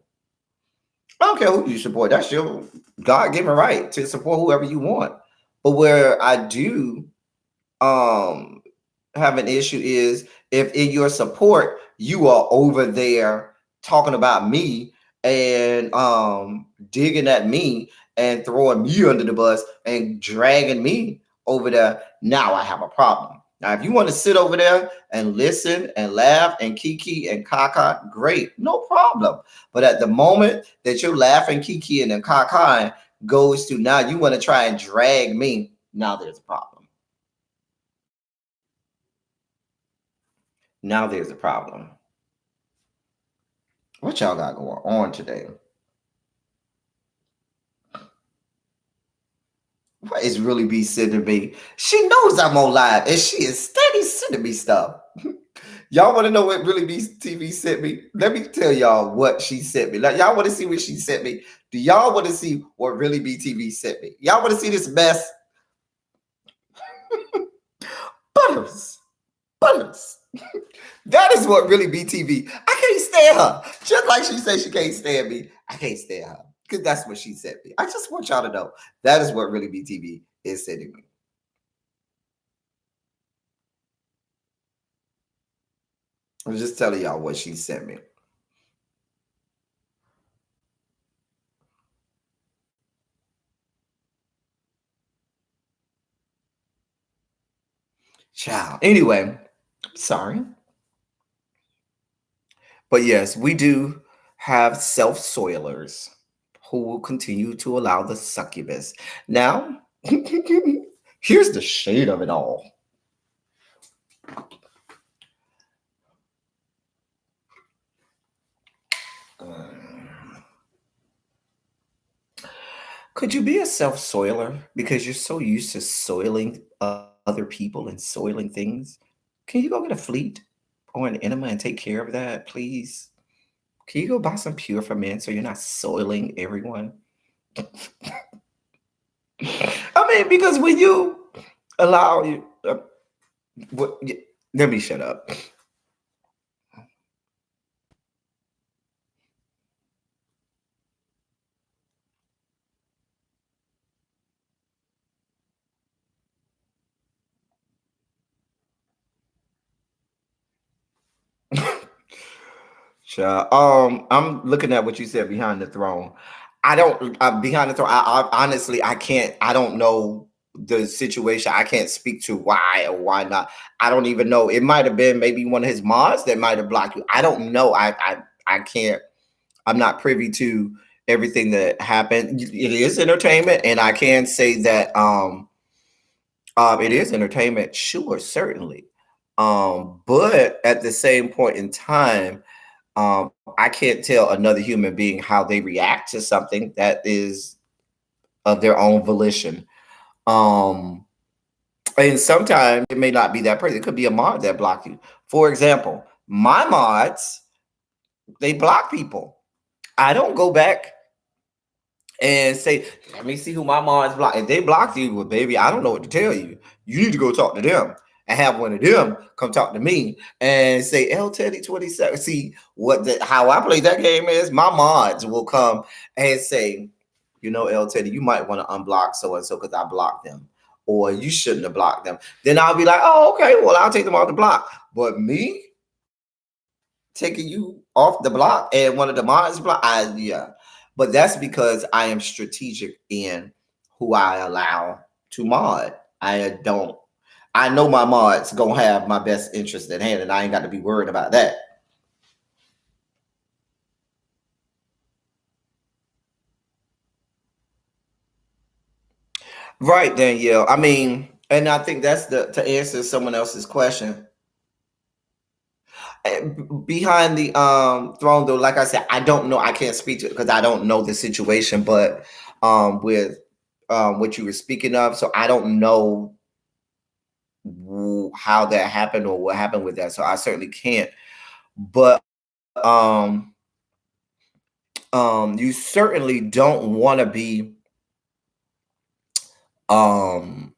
I don't care who you support. That's your God-given right to support whoever you want. But where I do have an issue is if in your support you are over there talking about me and digging at me and throwing me under the bus and dragging me over there. Now I have a problem. Now, if you want to sit over there and listen and laugh and kiki and caca, great, no problem. But at the moment that you're laughing, kiki and caca goes to now you want to try and drag me, now there's a problem. Now there's a problem. What y'all got going on today? What is really be sending me? She knows I'm on live and she is steady sending me stuff. Y'all want to know what really be TV sent me? Let me tell y'all what she sent me. Like, y'all want to see what she sent me? Do y'all want to see what really be TV sent me? Y'all want to see this mess? Butters. Butters. That is what really be TV. I can't stand her. Just like she said she can't stand me, I can't stand her. Because that's what she sent me. I just want y'all to know that is what really be TV is sending me. I'm just telling y'all what she sent me. Child. Anyway, sorry. But yes, we do have self soilers who will continue to allow the succubus. Now, here's the shade of it all. Could you be a self soiler because you're so used to soiling other people and soiling things? Can you go get a fleet or an enema and take care of that, please? Can you go buy some pure for men so you're not soiling everyone? I mean, because when you allow you, what, let me shut up. Child, I'm looking at what you said behind the throne. I don't behind the throne. I honestly, I can't. I don't know the situation. I can't speak to why or why not. I don't even know. It might have been maybe one of his mods that might have blocked you. I don't know. I can't. I'm not privy to everything that happened. It is entertainment, and I can say that it is entertainment. Sure, certainly. But at the same point in time I can't tell another human being how they react to something that is of their own volition. Um, and sometimes it may not be that person. It could be a mod that blocked you. For example, my mods, they block people. I don't go back and say, let me see who my mods block. If they blocked you, well, baby, I don't know what to tell you. You need to go talk to them and have one of them come talk to me and say, L Teddy 27. See how I play that game is my mods will come and say, L Teddy, you might want to unblock so and so because I blocked them. Or you shouldn't have blocked them. Then I'll be like, oh, okay, well, I'll take them off the block. But me taking you off the block and one of the mods block, yeah. But that's because I am strategic in who I allow to mod. I don't. I know my mods gonna have my best interest at hand, and I ain't got to be worried about that. Right, Danielle. I mean, and I think that's to answer someone else's question. Eh, Behind the throne, though, like I said, I don't know. I can't speak to it because I don't know the situation, but with what you were speaking of, so I don't know how that happened or what happened with that. So I certainly can't. But um, you certainly don't want to be um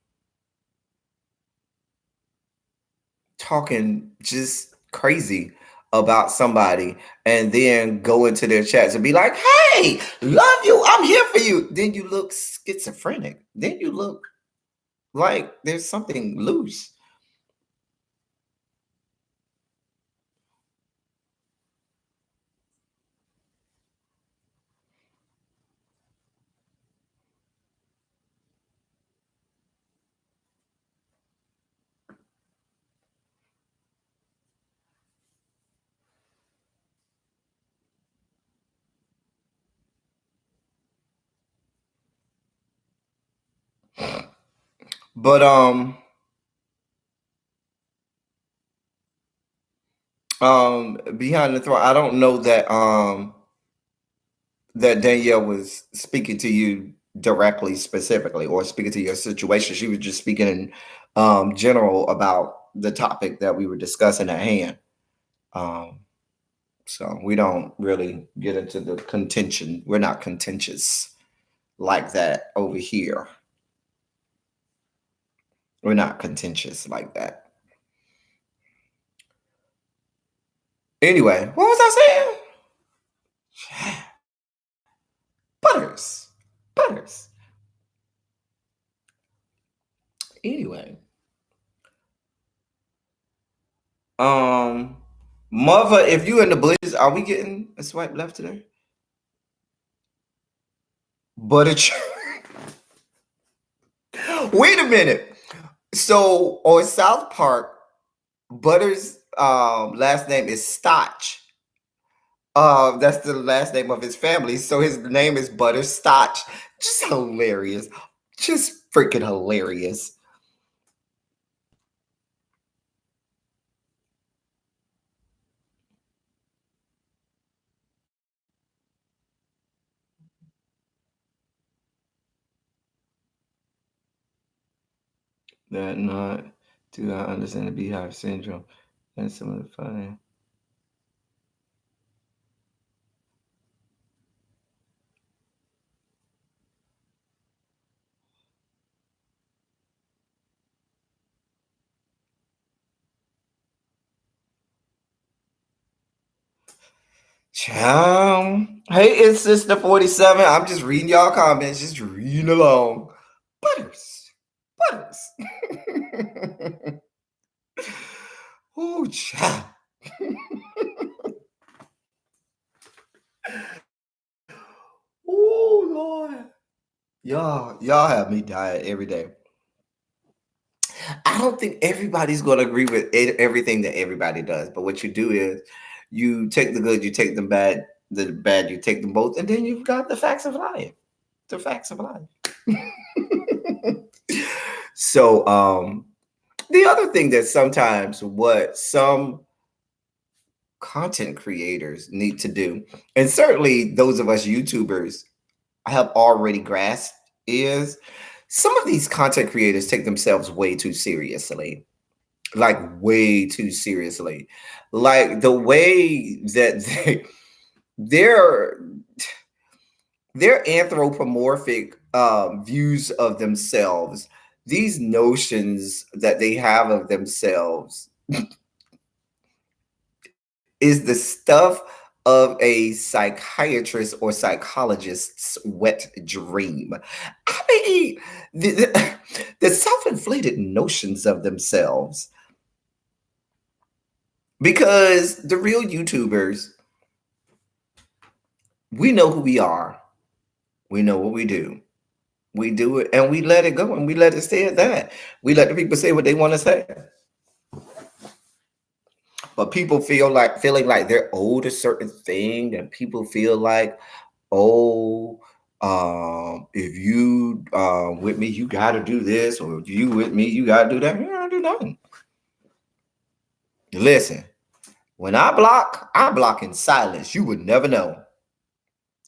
talking just crazy about somebody and then go into their chats and be like, hey, love you, I'm here for you. Then you look schizophrenic. Then you look like there's something loose. But Behind the throne. I don't know that Danielle was speaking to you directly, specifically, or speaking to your situation. She was just speaking in general about the topic that we were discussing at hand. Um, so we don't really get into the contention. We're not contentious like that over here. We're not contentious like that. Anyway, what was I saying? Butters. Butters. Anyway. Um Mother, if you in the bushes, are we getting a swipe left today? Butter. Wait a minute. So on South Park, Butters' last name is Stotch. That's the last name of his family. So his name is Butter Stotch. Just hilarious. Just freaking hilarious. That not do not understand the beehive syndrome. That's some of the fun. Child. Hey, it's Sister 47. I'm just reading y'all comments, just reading along. Butters. Butters. Oh, child. Oh, Lord. Y'all have me dying every day. I don't think everybody's going to agree with everything that everybody does, but what you do is you take the good, you take the bad, you take them both, and then you've got the facts of life. The facts of life. So, the other thing that sometimes what some content creators need to do, and certainly those of us YouTubers have already grasped, is some of these content creators take themselves way too seriously. Like way too seriously. Like the way that their their anthropomorphic views of themselves, these notions that they have of themselves, is the stuff of a psychiatrist or psychologist's wet dream. I mean, the self-inflated notions of themselves. Because the real YouTubers, we know who we are. We know what we do. We do it and we let it go and we let it stay at that. We let the people say what they want to say. But people feeling like they're owed a certain thing, and people feel like, oh, if you with me, you got to do this, or if you with me, you got to do that. You got to do nothing. Listen, when I block in silence. You would never know.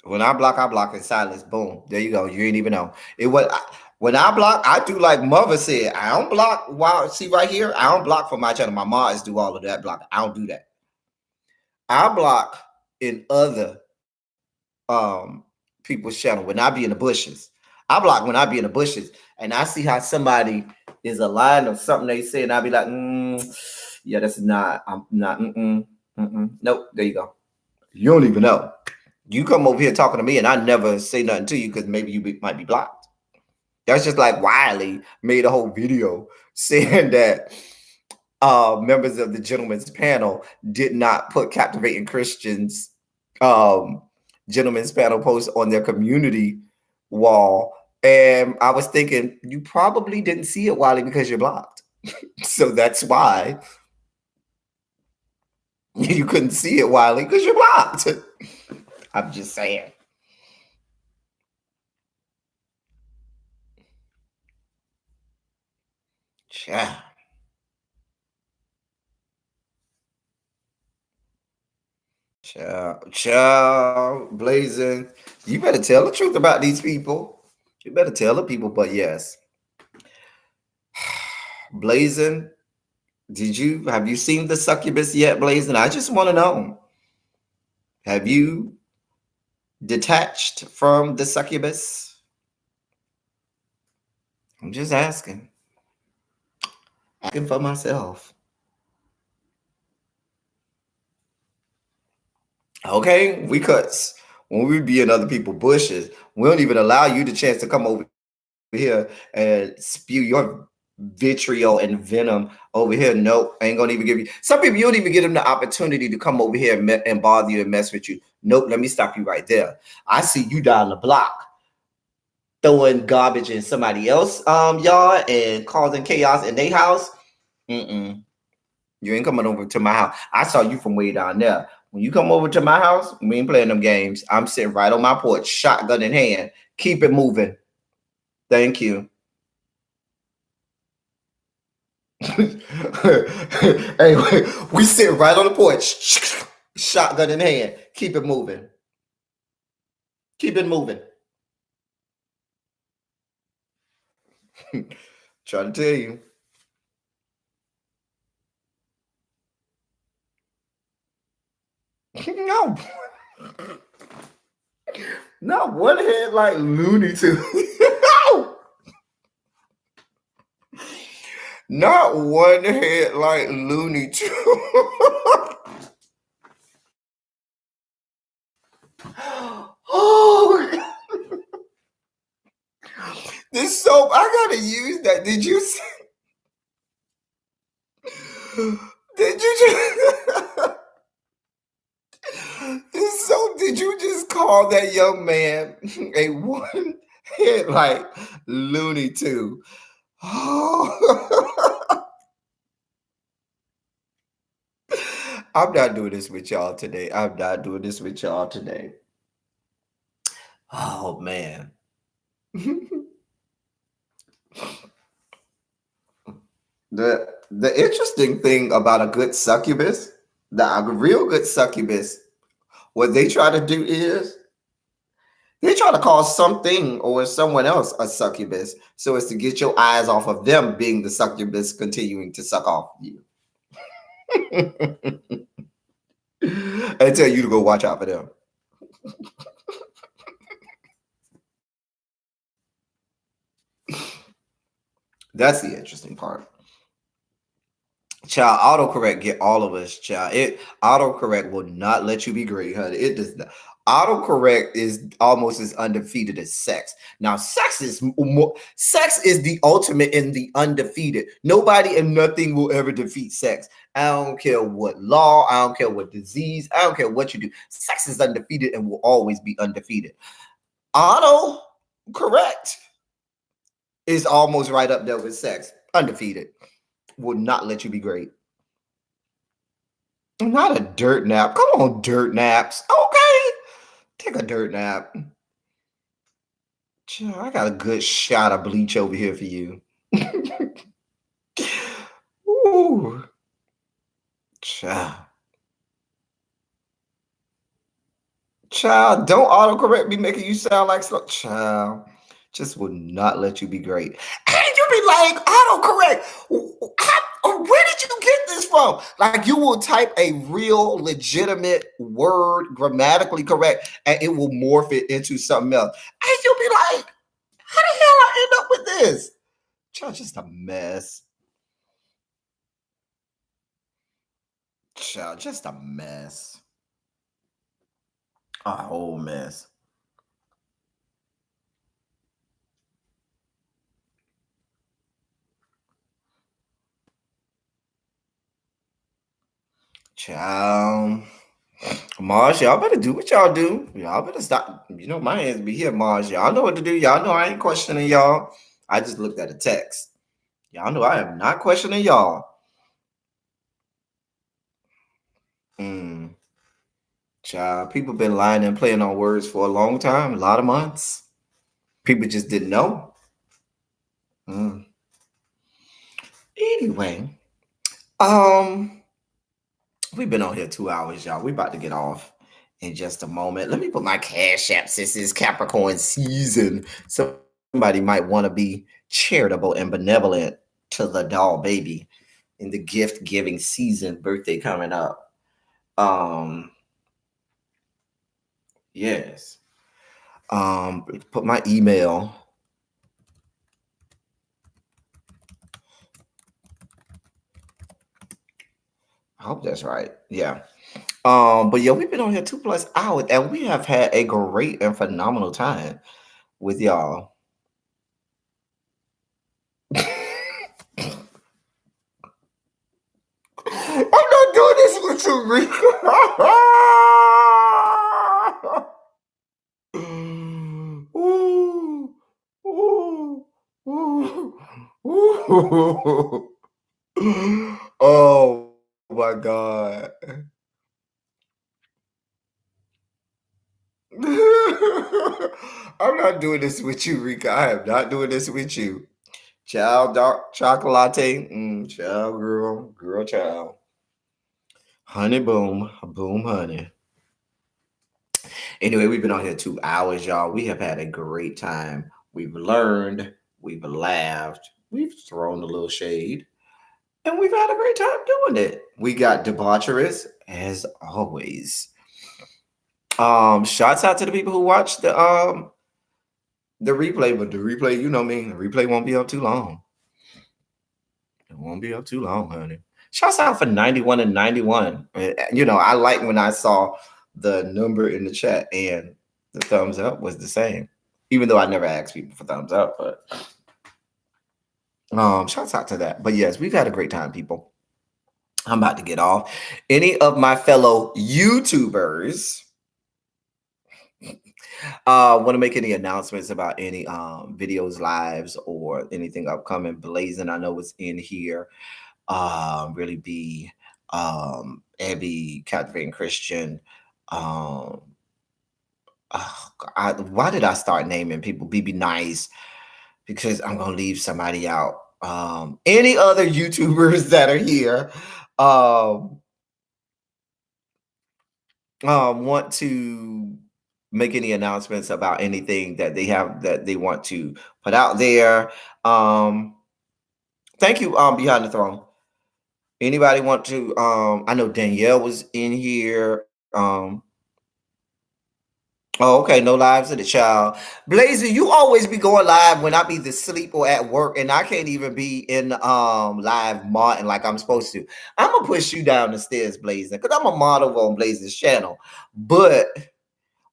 When I block in silence. Boom, there you go. You ain't even know it was. When I block, I do like Mother said. I don't block. While see right here, I don't block for my channel. My mods do all of that block. I don't do that. I block in other people's channel when I be in the bushes. I block when I be in the bushes and I see how somebody is aligned or something they say, and I be like, yeah, that's not. I'm not. Nope. There you go. You don't even know. You come over here talking to me, and I never say nothing to you because maybe might be blocked. That's just like Wiley made a whole video saying that members of the gentleman's panel did not put captivating Christians gentleman's panel post on their community wall. And I was thinking, you probably didn't see it, Wiley, because you're blocked. So that's why you couldn't see it, Wiley, because you're blocked. I'm just saying. Yeah. Child, blazing. You better tell the truth about these people. You better tell the people. But yes, blazing. Have you seen the succubus yet, blazing? I just want to know. Have you detached from the succubus? I'm just asking for myself. Okay, we cuts. When we be in other people's bushes, we don't even allow you the chance to come over here and spew your vitriol and venom over here. Nope, I ain't gonna even give you. Some people, you don't even give them the opportunity to come over here and bother you and mess with you. Nope, let me stop you right there. I see you down the block throwing garbage in somebody else yard and causing chaos in their house. Mm-mm. You ain't coming over to my house. I saw you from way down there. When you come over to my house, we ain't playing them games. I'm sitting right on my porch, shotgun in hand. Keep it moving. Thank you. Anyway, we sit right on the porch, shotgun in hand. Keep it moving. Keep it moving. Trying to tell you. No. Not one head like Looney Tunes. No. Not one head like Looney Tunes. Oh, this soap, I gotta use that. Did you see? Did you just this soap? Did you just call that young man a one head like Looney Tune? Oh. I'm not doing this with y'all today. I'm not doing this with y'all today. Oh man. The interesting thing about a good succubus, a real good succubus, what they try to do is they try to call something or someone else a succubus so as to get your eyes off of them being the succubus continuing to suck off you. And tell you to go watch out for them. That's the interesting part. Child, autocorrect get all of us, child. It autocorrect will not let you be great, honey. It does not. Autocorrect is almost as undefeated as sex. Now, sex is the ultimate in the undefeated. Nobody and nothing will ever defeat sex. I don't care what law, I don't care what disease, I don't care what you do. Sex is undefeated and will always be undefeated. Autocorrect is almost right up there with sex. Undefeated. Will not let you be great. Not a dirt nap. Come on, dirt naps. Okay. Take a dirt nap. I got a good shot of bleach over here for you. Ooh. Child. Child, don't autocorrect me making you sound like slow. Child, just will not let you be great. And you be like, autocorrect. Where did you get this from? Like you will type a real legitimate word grammatically correct and it will morph it into something else. And you'll be like, how the hell I end up with this? Child, just a mess. Child, just a mess. A whole mess. Child. Mars, y'all better do what y'all do. Y'all better stop. You know, my hands be here, Mars. Y'all know what to do. Y'all know I ain't questioning y'all. I just looked at a text. Y'all know I am not questioning y'all. Child, people been lying and playing on words for a long time, a lot of months. People just didn't know. Anyway, we've been on here 2 hours, y'all. We about to get off. in just a moment. Let me put my cash app since it's Capricorn season. Somebody might want to be charitable and benevolent to the doll baby in the gift giving season, birthday coming up. Um, yes. Put my email. I hope that's right. Yeah. But yeah, we've been on here 2+ hours and we have had a great and phenomenal time with y'all. I'm not doing this with you, Rika. Ooh, ooh, ooh, ooh. Oh my God. I'm not doing this with you, Rika. I am not doing this with you. Child, dark chocolate. Child, girl, child. Honey, boom, boom, honey. Anyway, we've been on here 2 hours, y'all. We have had a great time. We've learned, we've laughed, we've thrown a little shade, and we've had a great time doing it. We got debaucherous as always. Shouts out to the people who watched the replay, but the replay, you know me, the replay won't be up too long. It won't be up too long, honey. Shouts out for 91 and 91. You know, I like when I saw the number in the chat and the thumbs up was the same. Even though I never asked people for thumbs up, but shouts out to that. But yes, we've had a great time, people. I'm about to get off. Any of my fellow YouTubers want to make any announcements about any videos, lives, or anything upcoming? Blazing, I know it's in here. Really be Abby, Captivating Christian. Why did I start naming people? BB Nice, because I'm gonna leave somebody out. Any other YouTubers that are here want to make any announcements about anything that they have that they want to put out there? Thank you, Behind the Throne. Anybody want to? I know Danielle was in here. Oh, okay, no lives of the child. Blazer, you always be going live when I be asleep or at work, and I can't even be in live Martin like I'm supposed to. I'm gonna push you down the stairs, Blazer, because I'm a model on Blazer's channel. But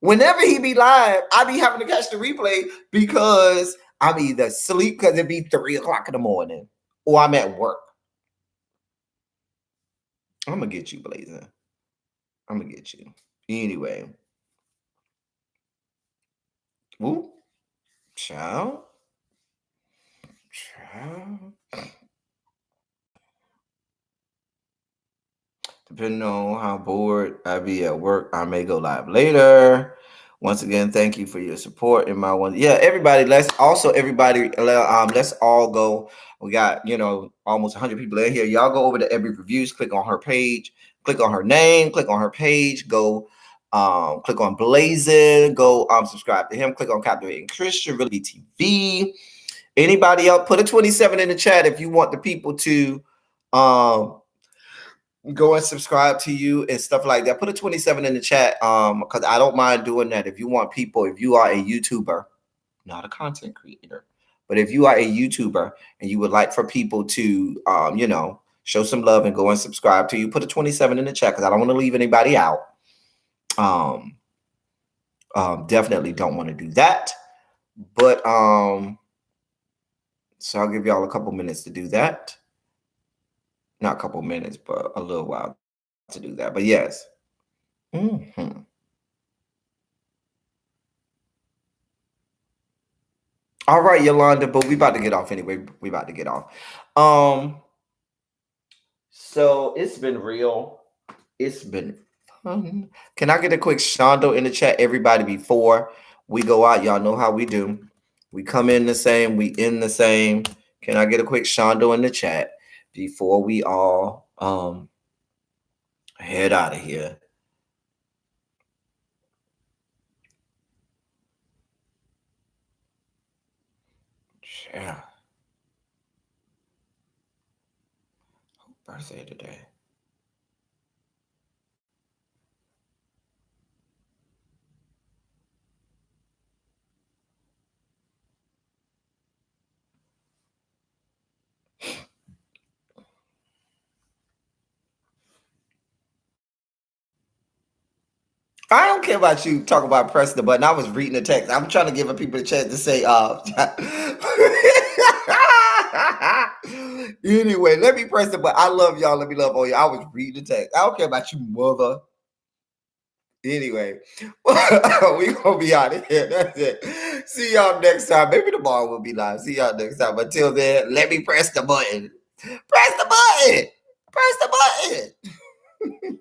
whenever he be live, I be having to catch the replay because I'm either asleep because it be 3 o'clock in the morning, or I'm at work. I'm gonna get you, Blazer. I'm gonna get you. Anyway. Ooh, child. Child. Depending on how bored I be at work, I may go live later. Once again, thank you for your support in my one. Yeah, everybody. Let's all go. We got almost 100 people in here. Y'all go over to every reviews. Click on her page. Click on her name. Click on her page. Go. Click on Blazing. Go. Subscribe to him. Click on Captivating Christian. Really TV. Anybody else? Put a 27 in the chat if you want the people to go and subscribe to you and stuff like that. Put a 27 in the chat because I don't mind doing that. If you want people, if you are a YouTuber, not a content creator, but if you are a YouTuber and you would like for people to show some love and go and subscribe to you, put a 27 in the chat because I don't want to leave anybody out. Definitely don't want to do that. But so I'll give y'all a couple minutes to do that. Not a couple minutes, but a little while to do that. But yes. Mm-hmm. All right, Yolanda, but we about to get off anyway. We about to get off. So it's been real. It's been fun. Can I get a quick shondo in the chat, everybody, before we go out? Y'all know how we do. We come in the same, we in the same. Can I get a quick shondo in the chat before we all head out of here? Yeah. Birthday today. I don't care about you talking about pressing the button. I was reading the text. I'm trying to give people a chance to say, anyway, let me press the button. I love y'all. Let me love all you. I was reading the text. I don't care about you, mother. Anyway, we gonna be out of here. That's it. See y'all next time. Maybe tomorrow will be live. See y'all next time. Until then, let me press the button. Press the button. Press the button.